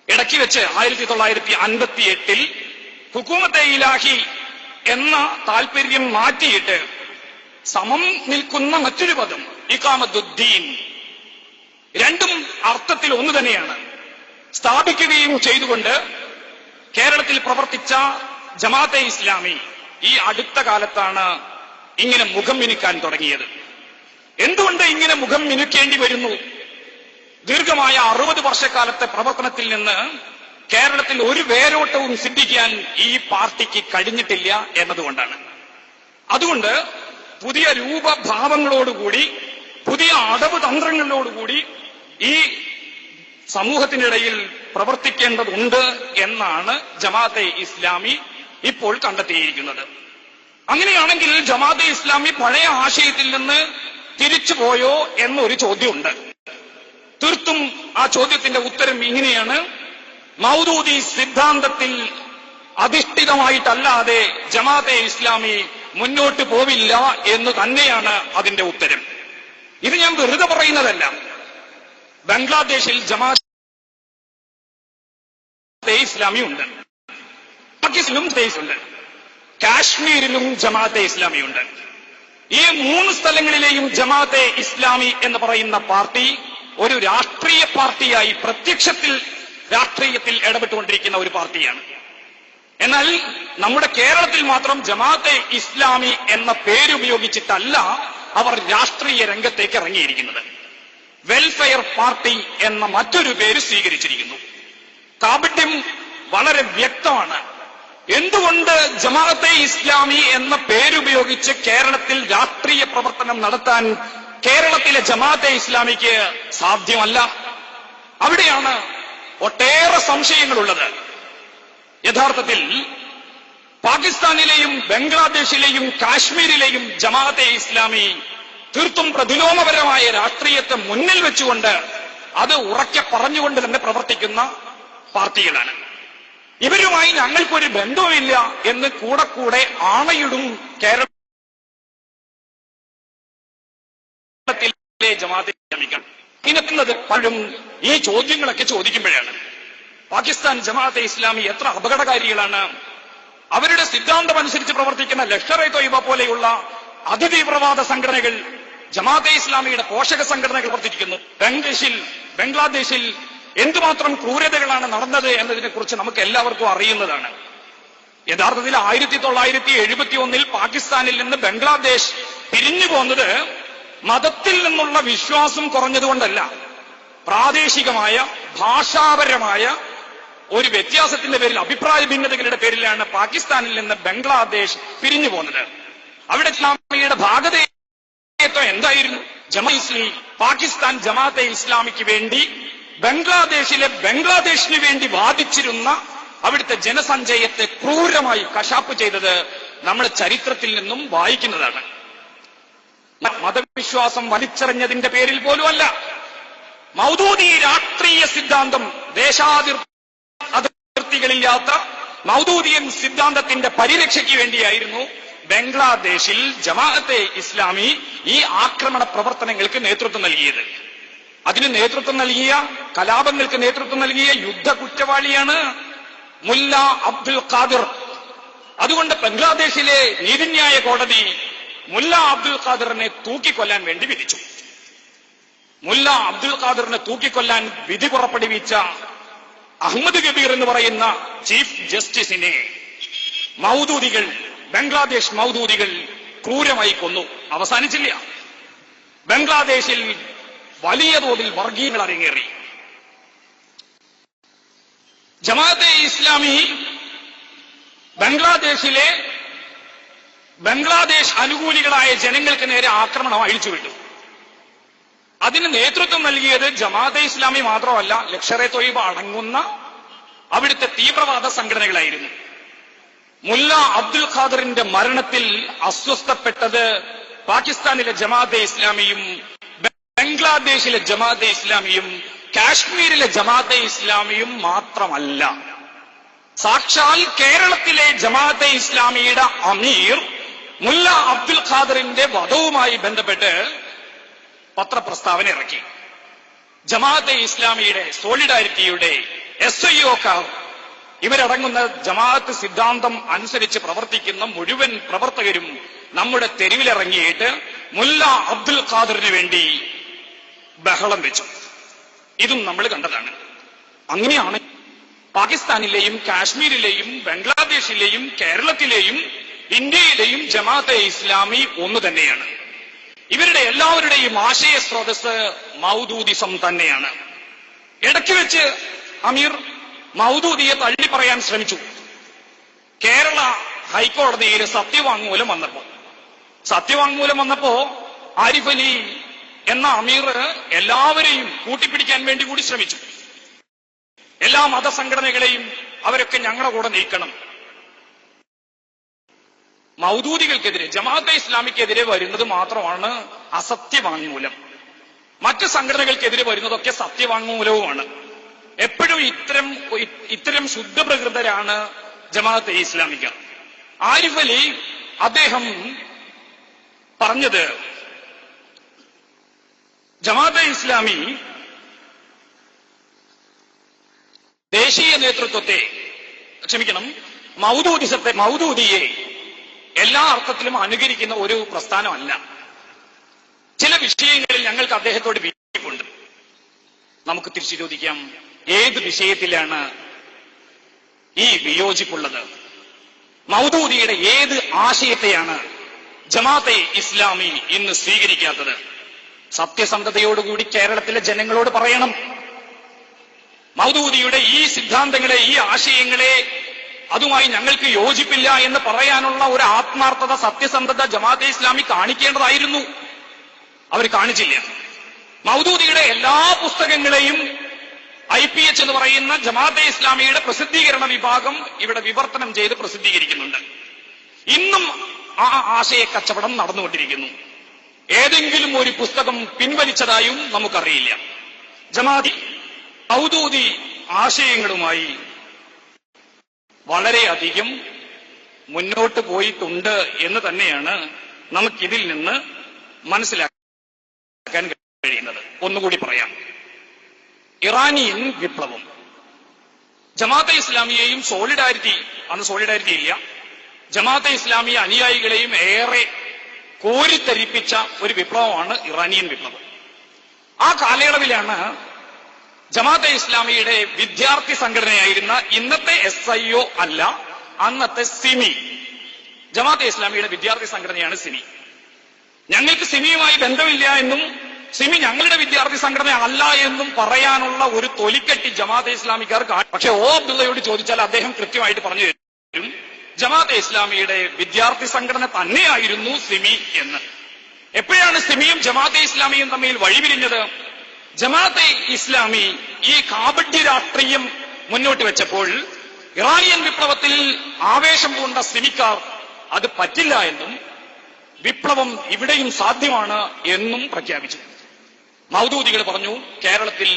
ഇടയ്ക്ക് വെച്ച് 1958 ഹുക്കൂമത്തെ ഇലാഹി എന്ന താൽപര്യം മാറ്റിയിട്ട് സമം നിൽക്കുന്ന മറ്റൊരു പദം ഇഖാമത്തുദ്ദീൻ, രണ്ടും അർത്ഥത്തിൽ ഒന്ന് തന്നെയാണ്, സ്ഥാപിക്കുകയും ചെയ്തുകൊണ്ട് കേരളത്തിൽ പ്രവർത്തിച്ച ജമാഅത്തെ ഇസ്ലാമി ഈ അടുത്ത കാലത്താണ് ഇങ്ങനെ മുഖം മിനുക്കാൻ തുടങ്ങിയത്. എന്തുകൊണ്ട് ഇങ്ങനെ മുഖം മിനുക്കേണ്ടി വരുന്നു? ദീർഘമായ 60 വർഷക്കാലത്തെ പ്രവർത്തനത്തിൽ നിന്ന് കേരളത്തിൽ ഒരു വേരോട്ടവും സിദ്ധിക്കാൻ ഈ പാർട്ടിക്ക് കഴിഞ്ഞിട്ടില്ല എന്നതുകൊണ്ടാണ്. അതുകൊണ്ട് പുതിയ രൂപഭാവങ്ങളോടുകൂടി പുതിയ അടവ് തന്ത്രങ്ങളോടുകൂടി ഈ സമൂഹത്തിനിടയിൽ പ്രവർത്തിക്കേണ്ടതുണ്ട് എന്നാണ് ജമാഅത്തെ ഇസ്ലാമി ഇപ്പോൾ കണ്ടെത്തിയിരിക്കുന്നത്. അങ്ങനെയാണെങ്കിൽ ജമാഅത്തെ ഇസ്ലാമി പഴയ ആശയത്തിൽ നിന്ന് തിരിച്ചുപോയോ എന്നൊരു ചോദ്യമുണ്ട്. തീർത്തും ആ ചോദ്യത്തിന്റെ ഉത്തരം ഇങ്ങനെയാണ്: മൗദൂദി സിദ്ധാന്തത്തിൽ അധിഷ്ഠിതമായിട്ടല്ലാതെ ജമാഅത്തെ ഇസ്ലാമി മുന്നോട്ട് പോവില്ല എന്ന് തന്നെയാണ് അതിന്റെ ഉത്തരം. ഇത് ഞാൻ വെറുതെ പറയുന്നതല്ല. ബംഗ്ലാദേശിൽ ജമാഅത്തെ ഇസ്ലാമി ഉണ്ട്, പാകിസ്ഥാനിലും ഉണ്ട്, കാശ്മീരിലും ജമാഅത്തെ ഇസ്ലാമി ഉണ്ട്. ഈ 3 സ്ഥലങ്ങളിലെയും ജമാഅത്തെ ഇസ്ലാമി എന്ന് പറയുന്ന പാർട്ടി ഒരു രാഷ്ട്രീയ പാർട്ടിയായി പ്രത്യക്ഷത്തിൽ രാഷ്ട്രീയത്തിൽ ഇടപെട്ടുകൊണ്ടിരിക്കുന്ന ഒരു പാർട്ടിയാണ്. എന്നാൽ നമ്മുടെ കേരളത്തിൽ മാത്രം ജമാഅത്തെ ഇസ്ലാമി എന്ന പേരുപയോഗിച്ചിട്ടല്ല അവർ രാഷ്ട്രീയ രംഗത്തേക്ക് ഇറങ്ങിയിരിക്കുന്നത്. വെൽഫെയർ പാർട്ടി എന്ന മറ്റൊരു പേര് സ്വീകരിച്ചിരിക്കുന്നു. കാപട്യം വളരെ വ്യക്തമാണ്. എന്തുകൊണ്ട് ജമാഅത്തെ ഇസ്ലാമി എന്ന പേരുപയോഗിച്ച് കേരളത്തിൽ രാഷ്ട്രീയ പ്രവർത്തനം നടത്താൻ കേരളത്തിലെ ജമാഅത്തെ ഇസ്ലാമിക്ക് സാധ്യമല്ല? അവിടെയാണ് ഒട്ടേറെ സംശയങ്ങളുള്ളത്. യഥാർത്ഥത്തിൽ പാകിസ്ഥാനിലെയും ബംഗ്ലാദേശിലെയും കാശ്മീരിലെയും ജമാഅത്തെ ഇസ്ലാമി തീർത്തും പ്രതിലോമപരമായ രാഷ്ട്രീയത്തെ മുന്നിൽ വെച്ചുകൊണ്ട് അത് ഉറക്കെ പറഞ്ഞുകൊണ്ട് തന്നെ പ്രവർത്തിക്കുന്ന പാർട്ടികളാണ്. ഇവരുമായി ഞങ്ങൾക്കൊരു ബന്ധവുമില്ല എന്ന് കൂടെ ആണയിടും കേരളത്തിലെ ജമാഅത്തെ ഇസ്ലാമികൾ. ഇനെത്തുന്നത് പലരും ഈ ചോദ്യങ്ങളൊക്കെ ചോദിക്കുമ്പോഴാണ്. പാകിസ്ഥാൻ ജമാഅത്തെ ഇസ്ലാമി എത്ര അപകടകാരികളാണ്. അവരുടെ സിദ്ധാന്തം അനുസരിച്ച് പ്രവർത്തിക്കുന്ന ലഷ്കർ-ഇ തൊയ്ബ പോലെയുള്ള അതിതീവ്രവാദ സംഘടനകൾ, ജമാഅത്തെ ഇസ്ലാമിയുടെ പോഷക സംഘടനകൾ പ്രവർത്തിക്കുന്നു. ബംഗ്ലാദേശിൽ എന്തുമാത്രം ക്രൂരതകളാണ് നടന്നത് എന്നതിനെ കുറിച്ച് നമുക്ക് എല്ലാവർക്കും അറിയുന്നതാണ്. യഥാർത്ഥത്തിൽ 1971 പാകിസ്ഥാനിൽ നിന്ന് ബംഗ്ലാദേശ് പിരിഞ്ഞു പോന്നത് മതത്തിൽ നിന്നുള്ള വിശ്വാസം കുറഞ്ഞതുകൊണ്ടല്ല, പ്രാദേശികമായ ഭാഷാപരമായ ഒരു വ്യത്യാസത്തിന്റെ പേരിൽ, അഭിപ്രായ ഭിന്നതകളുടെ പേരിലാണ് പാകിസ്ഥാനിൽ നിന്ന് ബംഗ്ലാദേശ് പിരിഞ്ഞു പോകുന്നത്. അവിടെ ഇസ്ലാമിയുടെ ഭാഗതത്വം എന്തായിരുന്നു? പാകിസ്ഥാൻ ജമാഅത്തെ ഇസ്ലാമിക്ക് വേണ്ടി ബംഗ്ലാദേശിന് വേണ്ടി വാദിച്ചിരുന്ന അവിടുത്തെ ജനസഞ്ചയത്തെ ക്രൂരമായി കശാപ്പ് ചെയ്തത് നമ്മൾ ചരിത്രത്തിൽ നിന്നും വായിക്കുന്നതാണ്. മതവിശ്വാസം വലിച്ചെറിഞ്ഞതിന്റെ പേരിൽ പോലും അല്ല. മൗദൂദി രാഷ്ട്രീയ സിദ്ധാന്തം, ദേശാതിർത്തികളില്ലാത്ത മൗദൂദിയൻ സിദ്ധാന്തത്തിന്റെ പരിരക്ഷയ്ക്ക് വേണ്ടിയായിരുന്നു ബംഗ്ലാദേശിൽ ജമാഅത്തെ ഇസ്ലാമി ഈ ആക്രമണ പ്രവർത്തനങ്ങൾക്ക് നേതൃത്വം നൽകിയത്. അതിന് നേതൃത്വം നൽകിയ, കലാപങ്ങൾക്ക് നേതൃത്വം നൽകിയ യുദ്ധ കുറ്റവാളിയാണ് മുല്ല അബ്ദുൽ ഖാദിർ. അതുകൊണ്ട് ബംഗ്ലാദേശിലെ നീതിന്യായ കോടതി മുല്ല അബ്ദുൽ ഖാദിറിനെ തൂക്കിക്കൊല്ലാൻ വേണ്ടി വിധിച്ചു. മുല്ല അബ്ദുൽ ഖാദിറിനെ തൂക്കിക്കൊല്ലാൻ വിധി പുറപ്പെടുവിച്ച അഹമ്മദ് കബീർ എന്ന് പറയുന്ന ചീഫ് ജസ്റ്റിസിനെ ബംഗ്ലാദേശ് മൗദൂദികൾ ക്രൂരമായി കൊന്നു. അവസാനിച്ചില്ല. ബംഗ്ലാദേശിൽ വലിയ തോതിൽ വർഗീയങ്ങൾ അരങ്ങേറി. ജമാഅത്തെ ഇസ്ലാമി ബംഗ്ലാദേശ് അനുകൂലികളായ ജനങ്ങൾക്ക് നേരെ ആക്രമണം അഴിച്ചുവിട്ടു. അതിന് നേതൃത്വം നൽകിയത് ജമാഅത്തെ ഇസ്ലാമി മാത്രമല്ല, ലഷ്കർ-ഇ തൊയ്ബ അടങ്ങുന്ന അവിടുത്തെ തീവ്രവാദ സംഘടനകളായിരുന്നു. മുല്ല അബ്ദുൽ ഖാദിറിന്റെ മരണത്തിൽ അസ്വസ്ഥപ്പെട്ടത് പാകിസ്ഥാനിലെ ജമാഅത്തെ ഇസ്ലാമിയും ബംഗ്ലാദേശിലെ ജമാഅത്തെ ഇസ്ലാമിയും കാശ്മീരിലെ ജമാഅത്തെ ഇസ്ലാമിയും മാത്രമല്ല, സാക്ഷാൽ കേരളത്തിലെ ജമാഅത്തെ ഇസ്ലാമിയുടെ അമീർ മുല്ല അബ്ദുൽ ഖാദിറിന്റെ വധവുമായി ബന്ധപ്പെട്ട് പത്രപ്രസ്താവന ഇറക്കി. ജമാഅത്തെ ഇസ്ലാമിയുടെ, സോളിഡാരിറ്റിയുടെ SIOക്കാർ, ഇവരടങ്ങുന്ന ജമാഅത്ത് സിദ്ധാന്തം അനുസരിച്ച് പ്രവർത്തിക്കുന്ന മുഴുവൻ പ്രവർത്തകരും നമ്മുടെ തെരുവിലിറങ്ങിയിട്ട് മുല്ല അബ്ദുൽ ഖാദിറിന് വേണ്ടി ബഹളം വെച്ചു. ഇതും നമ്മൾ കണ്ടതാണ്. അങ്ങനെയാണ് പാകിസ്ഥാനിലെയും കാശ്മീരിലെയും ബംഗ്ലാദേശിലെയും കേരളത്തിലെയും ഇന്ത്യയിലെയും ജമാഅത്തെ ഇസ്ലാമി ഒന്നു തന്നെയാണ്. ഇവരുടെ എല്ലാവരുടെയും ആശയ സ്രോതസ് മൗദൂദിസം തന്നെയാണ്. ഇടയ്ക്ക് വെച്ച് അമീർ മൗദൂദിയെ തള്ളി പറയാൻ ശ്രമിച്ചു. കേരള ഹൈക്കോടതിയിൽ സത്യവാങ്മൂലം വന്നപ്പോ ആരിഫ് അലി എന്ന അമീർ എല്ലാവരെയും കൂട്ടിപ്പിടിക്കാൻ വേണ്ടി കൂടി ശ്രമിച്ചു. എല്ലാ മതസംഘടനകളെയും അവരൊക്കെ ഞങ്ങളുടെ കൂടെ നീക്കണം. മൗദൂദികൾക്കെതിരെ, ജമാഅത്തെ ഇസ്ലാമിക്കെതിരെ വരുന്നത് മാത്രമാണ് അസത്യവാങ്മൂലം. മറ്റ് സംഘടനകൾക്കെതിരെ വരുന്നതൊക്കെ സത്യവാങ്മൂലവുമാണ്. എപ്പോഴും ഇത്തരം ശുദ്ധപ്രകൃതരാണ് ജമാഅത്തെ ഇസ്ലാമിക. ആരിഫ് അലി അദ്ദേഹം പറഞ്ഞത്, ജമാഅത്തെ ഇസ്ലാമി ദേശീയ നേതൃത്വത്തെ, മൗദൂദിയെ എല്ലാ അർത്ഥത്തിലും അനുകരിക്കുന്ന ഒരു പ്രസ്ഥാനമല്ല. ചില വിഷയങ്ങളിൽ ഞങ്ങൾക്ക് അദ്ദേഹത്തോട് വിയോജിപ്പുണ്ട്. നമുക്ക് തിരിച്ചു ചോദിക്കാം, ഏത് വിഷയത്തിലാണ് ഈ വിയോജിപ്പുള്ളത്? മൗദൂദിയുടെ ഏത് ആശയത്തെയാണ് ജമാഅത്തെ ഇസ്ലാമി ഇന്ന് സ്വീകരിക്കാത്തത്? സത്യസന്ധതയോടുകൂടി കേരളത്തിലെ ജനങ്ങളോട് പറയണം. മൗദൂദിയുടെ ഈ സിദ്ധാന്തങ്ങളെ, ഈ ആശയങ്ങളെ, അതുമായി ഞങ്ങൾക്ക് യോജിപ്പില്ല എന്ന് പറയാനുള്ള ഒരു ആത്മാർത്ഥത, സത്യസന്ധത ജമാഅത്തെ ഇസ്ലാമി കാണിക്കേണ്ടതായിരുന്നു. അവർ കാണിച്ചില്ല. മൗദൂദിയുടെ എല്ലാ പുസ്തകങ്ങളെയും IPH എന്ന് പറയുന്ന ജമാഅത്തെ ഇസ്ലാമിയുടെ പ്രസിദ്ധീകരണ വിഭാഗം ഇവിടെ വിവർത്തനം ചെയ്ത് പ്രസിദ്ധീകരിക്കുന്നുണ്ട്. ഇന്നും ആ ആശയ കച്ചവടം നടന്നുകൊണ്ടിരിക്കുന്നു. ഏതെങ്കിലും ഒരു പുസ്തകം പിൻവലിച്ചതായും നമുക്കറിയില്ല. മൗദൂദി ആശയങ്ങളുമായി വളരെയധികം മുന്നോട്ട് പോയിട്ടുണ്ട് എന്ന് തന്നെയാണ് നമുക്കിതിൽ നിന്ന് മനസ്സിലാക്കാൻ കഴിയുന്നത്. ഒന്നുകൂടി പറയാം. ഇറാനിയൻ വിപ്ലവം ജമാഅത്തെ ഇസ്ലാമിയെയും അന്ന് സോളിഡാരിറ്റി ഇല്ല, ജമാഅത്തെ ഇസ്ലാമി അനുയായികളെയും ഏറെ കോരിത്തരിപ്പിച്ച ഒരു വിപ്ലവമാണ് ഇറാനിയൻ വിപ്ലവം. ആ കാലയളവിലാണ് ജമാഅത്തെ ഇസ്ലാമിയുടെ വിദ്യാർത്ഥി സംഘടനയായിരുന്ന ഇന്നത്തെ SIO അല്ല, അന്നത്തെ സിമി, ജമാഅത്തെ ഇസ്ലാമിയുടെ വിദ്യാർത്ഥി സംഘടനയാണ് സിമി. ഞങ്ങൾക്ക് സിമിയുമായി ബന്ധമില്ല എന്നും സിമി ഞങ്ങളുടെ വിദ്യാർത്ഥി സംഘടന അല്ല എന്നും പറയാനുള്ള ഒരു തൊലിക്കെട്ടി ജമാഅത്തെ ഇസ്ലാമിക്കാർക്ക്. പക്ഷെ അബ്ദുള്ളയോട് ചോദിച്ചാൽ അദ്ദേഹം കൃത്യമായിട്ട് പറഞ്ഞു തരും, ജമാഅത്തെ ഇസ്ലാമിയുടെ വിദ്യാർത്ഥി സംഘടന തന്നെയായിരുന്നു സിമി എന്ന്. എപ്പോഴാണ് സിമിയും ജമാഅത്തെ ഇസ്ലാമിയും തമ്മിൽ വഴിപിരിഞ്ഞത്? ജമാഅത്തെ ഇസ്ലാമി ഈ കാപട്യ രാഷ്ട്രീയം മുന്നോട്ട് വെച്ചപ്പോൾ ഇറാനിയൻ വിപ്ലവത്തിൽ ആവേശം പൂണ്ട സിമിക്കാർ അത് പറ്റില്ല എന്നും വിപ്ലവം ഇവിടെയും സാധ്യമാണ് എന്നും പ്രഖ്യാപിച്ചു. മൗദൂദികൾ പറഞ്ഞു, കേരളത്തിൽ,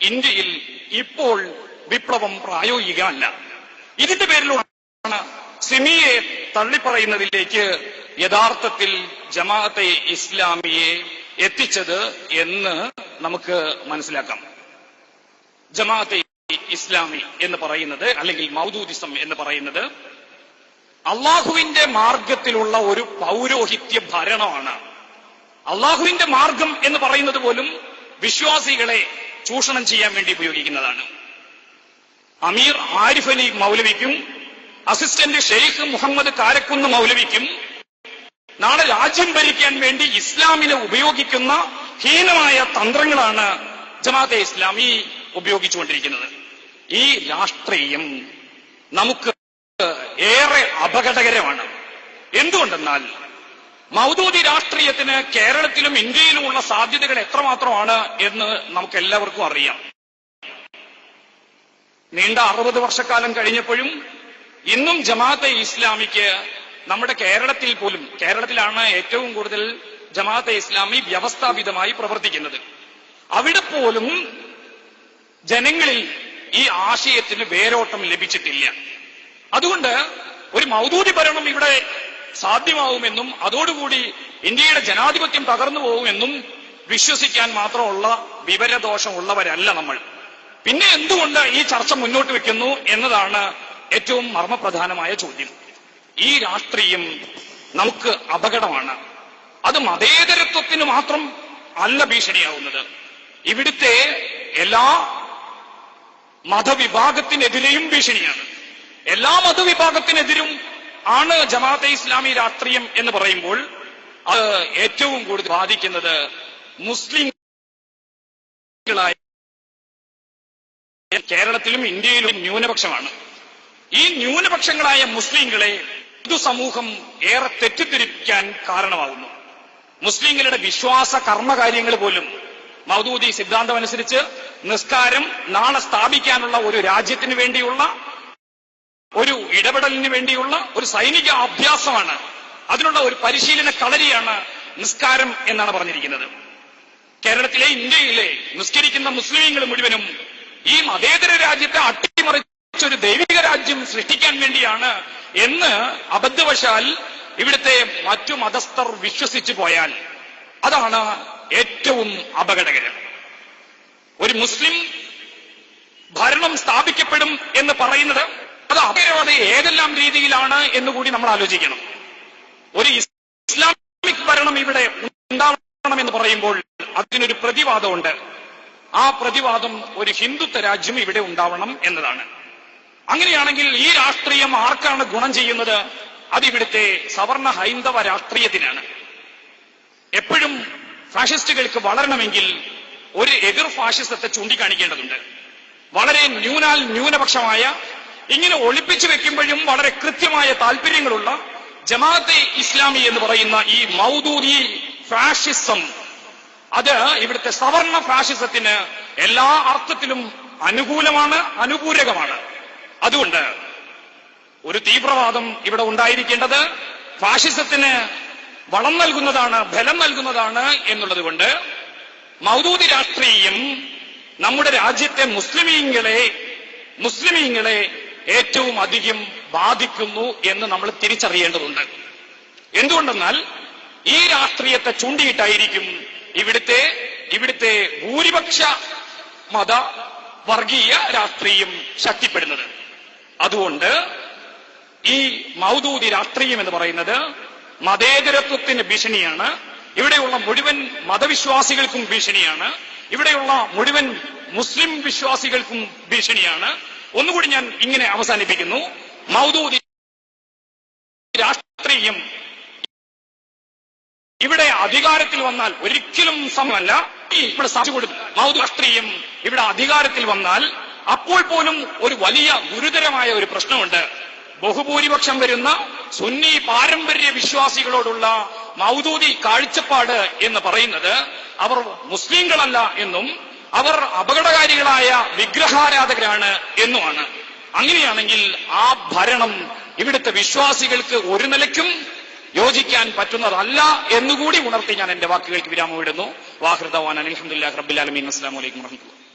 ഇന്ത്യയിൽ ഇപ്പോൾ വിപ്ലവം പ്രായോഗികമല്ല. ഇതിന്റെ പേരിലാണ് സിമിയെ തള്ളിപ്പറയുന്നതിലേക്ക് യഥാർത്ഥത്തിൽ ജമാഅത്തെ ഇസ്ലാമിയെ എത്തിച്ചത് എന്ന് നമുക്ക് മനസ്സിലാക്കാം. ജമാഅത്തെ ഇസ്ലാമി എന്ന് പറയുന്നത്, അല്ലെങ്കിൽ മൗദൂദിസം എന്ന് പറയുന്നത്, അള്ളാഹുവിന്റെ മാർഗത്തിലുള്ള ഒരു പൗരോഹിത്യ ഭരണമാണ്. അള്ളാഹുവിന്റെ മാർഗം എന്ന് പറയുന്നത് പോലും വിശ്വാസികളെ ചൂഷണം ചെയ്യാൻ വേണ്ടി ഉപയോഗിക്കുന്നതാണ്. അമീർ ആരിഫ് അലി മൗലവിക്കും അസിസ്റ്റന്റ് ഷെയ്ഖ് മുഹമ്മദ് കാരക്കുന്ന് മൗലവിക്കും നാളെ രാജ്യം ഭരിക്കാൻ വേണ്ടി ഇസ്ലാമിനെ ഉപയോഗിക്കുന്ന ഹീനമായ തന്ത്രങ്ങളാണ് ജമാഅത്തെ ഇസ്ലാമി ഉപയോഗിച്ചുകൊണ്ടിരിക്കുന്നത്. ഈ രാഷ്ട്രീയം നമുക്ക് ഏറെ അപകടകരമാണ്. എന്തുകൊണ്ടെന്നാൽ മൗദൂദി രാഷ്ട്രീയത്തിന് കേരളത്തിലും ഇന്ത്യയിലുമുള്ള സാധ്യതകൾ എത്രമാത്രമാണ് എന്ന് നമുക്ക് എല്ലാവർക്കും അറിയാം. നീണ്ട 60 വർഷക്കാലം കഴിഞ്ഞപ്പോഴും ഇന്നും ജമാഅത്തെ ഇസ്ലാമിക്ക് നമ്മുടെ കേരളത്തിൽ പോലും, കേരളത്തിലാണ് ഏറ്റവും കൂടുതൽ ജമാഅത്തെ ഇസ്ലാമി വ്യവസ്ഥാപിതമായി പ്രവർത്തിക്കുന്നത്, അവിടെ പോലും ജനങ്ങളിൽ ഈ ആശയത്തിന് വേരോട്ടം ലഭിച്ചിട്ടില്ല. അതുകൊണ്ട് ഒരു മൗദൂദി ഭരണം ഇവിടെ സാധ്യമാവുമെന്നും അതോടുകൂടി ഇന്ത്യയുടെ ജനാധിപത്യം തകർന്നു പോകുമെന്നും വിശ്വസിക്കാൻ മാത്രമുള്ള വിവരദോഷമുള്ളവരല്ല നമ്മൾ. പിന്നെ എന്തുകൊണ്ട് ഈ ചർച്ച മുന്നോട്ട് വെക്കുന്നു എന്നതാണ് ഏറ്റവും മർമ്മപ്രധാനമായ ചോദ്യം. ഈ രാഷ്ട്രീയം നമുക്ക് അപകടമാണ്. അത് മതേതരത്വത്തിന് മാത്രം അല്ല ഭീഷണിയാവുന്നത്, ഇവിടുത്തെ എല്ലാ മതവിഭാഗത്തിനെതിരെയും ഭീഷണിയാണ്. എല്ലാ മതവിഭാഗത്തിനെതിരും ആണ് ജമാഅത്തെ ഇസ്ലാമി രാഷ്ട്രീയം എന്ന് പറയുമ്പോൾ അത് ഏറ്റവും കൂടുതൽ ബാധിക്കുന്നത് മുസ്ലിങ്ങളായ കേരളത്തിലും ഇന്ത്യയിലും ന്യൂനപക്ഷമാണ്. ഈ ന്യൂനപക്ഷങ്ങളായ മുസ്ലിങ്ങളെ പൊതുസമൂഹം ഏറെ തെറ്റിദ്ധരിപ്പിക്കാൻ കാരണമാകുന്നു. മുസ്ലിങ്ങളുടെ വിശ്വാസ കർമ്മകാര്യങ്ങൾ പോലും മൗദൂദി സിദ്ധാന്തം അനുസരിച്ച് നിസ്കാരം നാളെ സ്ഥാപിക്കാനുള്ള ഒരു രാജ്യത്തിന് വേണ്ടിയുള്ള ഒരു ഇടപെടലിന് വേണ്ടിയുള്ള ഒരു സൈനിക അഭ്യാസമാണ്, അതിനുള്ള ഒരു പരിശീലന കളരിയാണ് നിസ്കാരം എന്നാണ് പറഞ്ഞിരിക്കുന്നത്. കേരളത്തിലെ, ഇന്ത്യയിലെ നിസ്കരിക്കുന്ന മുസ്ലിങ്ങൾ മുഴുവനും ഈ മതേതര രാജ്യത്തെ അട്ടിമറിച്ചൊരു ദൈവിക രാജ്യം സൃഷ്ടിക്കാൻ വേണ്ടിയാണ് എന്ന് അബദ്ധവശാൽ ഇവിടുത്തെ മറ്റു മതസ്ഥർ വിശ്വസിച്ചു പോയാൽ അതാണ് ഏറ്റവും അപകടകരം. ഒരു മുസ്ലിം ഭരണം സ്ഥാപിക്കപ്പെടും എന്ന് പറയുന്നത് അത് അപകടം ഏതെല്ലാം രീതിയിലാണ് എന്നുകൂടി നമ്മൾ ആലോചിക്കണം. ഒരു ഇസ്ലാമിക് ഭരണം ഇവിടെ ഉണ്ടാവണമെന്ന് പറയുമ്പോൾ അതിനൊരു പ്രതിവാദമുണ്ട്. ആ പ്രതിവാദം ഒരു ഹിന്ദുത്വ രാജ്യം ഇവിടെ ഉണ്ടാവണം എന്നതാണ്. അങ്ങനെയാണെങ്കിൽ ഈ രാഷ്ട്രീയം ആർക്കാണ് ഗുണം ചെയ്യുന്നത്? അതിവിടുത്തെ സവർണ ഹൈന്ദവ രാഷ്ട്രീയത്തിനാണ്. എപ്പോഴും ഫാഷിസ്റ്റുകൾക്ക് വളരണമെങ്കിൽ ഒരു എതിർ ഫാഷിസത്തെ ചൂണ്ടിക്കാണിക്കേണ്ടതുണ്ട്. വളരെ ന്യൂനപക്ഷമായ, ഇങ്ങനെ ഒളിപ്പിച്ചു വെക്കുമ്പോഴും വളരെ കൃത്യമായ താല്പര്യങ്ങളുള്ള ജമാഅത്തെ ഇസ്ലാമി എന്ന് പറയുന്ന ഈ മൗദൂദി ഫാഷിസം, അത് ഇവിടുത്തെ സവർണ ഫാഷിസത്തിന് എല്ലാ അർത്ഥത്തിലും അനുകൂലമാണ്, അനുപൂരകമാണ്. അതുകൊണ്ട് ഒരു തീവ്രവാദം ഇവിടെ ഉണ്ടായിരിക്കേണ്ടത് ഫാഷിസത്തിന് വളം നൽകുന്നതാണ്, ബലം നൽകുന്നതാണ് എന്നുള്ളത് കൊണ്ട് മൗദൂദി രാഷ്ട്രീയം നമ്മുടെ രാജ്യത്തെ മുസ്ലിമീങ്ങളെ ഏറ്റവും അധികം ബാധിക്കുന്നു എന്ന് നമ്മൾ തിരിച്ചറിയേണ്ടതുണ്ട്. എന്തുകൊണ്ടെന്നാൽ ഈ രാഷ്ട്രീയത്തെ ചൂണ്ടിയിട്ടായിരിക്കും ഇവിടുത്തെ ഭൂരിപക്ഷ മത വർഗീയ രാഷ്ട്രീയം ശക്തിപ്പെടുന്നത്. അതുകൊണ്ട് ഈ മൗദൂദി രാഷ്ട്രീയം എന്ന് പറയുന്നത് മതേതരത്വത്തിന് ഭീഷണിയാണ്, ഇവിടെയുള്ള മുഴുവൻ മതവിശ്വാസികൾക്കും ഭീഷണിയാണ്, ഇവിടെയുള്ള മുഴുവൻ മുസ്ലിം വിശ്വാസികൾക്കും ഭീഷണിയാണ്. ഒന്നുകൂടി ഞാൻ ഇങ്ങനെ അവസാനിപ്പിക്കുന്നു. മൗദൂദി രാഷ്ട്രീയം ഇവിടെ അധികാരത്തിൽ വന്നാൽ ഒരിക്കലും സമയമല്ല, ഇവിടെ സാക്ഷി കൊടുത്തു. മൗദൂദി രാഷ്ട്രീയം ഇവിടെ അധികാരത്തിൽ വന്നാൽ അപ്പോൾ പോലും ഒരു വലിയ ഗുരുതരമായ ഒരു പ്രശ്നമുണ്ട്. ബഹുഭൂരിപക്ഷം വരുന്ന സുന്നി പാരമ്പര്യ വിശ്വാസികളോടുള്ള മൗദൂദി കാഴ്ചപ്പാട് എന്ന് പറയുന്നത് അവർ മുസ്ലിങ്ങളല്ല എന്നും അവർ അപകടകാരികളായ വിഗ്രഹാരാധകരാണ് എന്നുമാണ്. അങ്ങനെയാണെങ്കിൽ ആ ഭരണം ഇവിടുത്തെ വിശ്വാസികൾക്ക് ഒരു നിലയ്ക്കും യോജിക്കാൻ പറ്റുന്നതല്ല എന്നുകൂടി ഉണർത്തി ഞാൻ എന്റെ വാക്കുകൾക്ക് വിരാമം ഇടുന്നു. വാഹൃദവാൻ അൽഹംദുലില്ലാഹി റബ്ബിൽ ആലമീൻ. അസ്സലാമു അലൈക്കും വറഹ്മത്തുള്ളാഹി.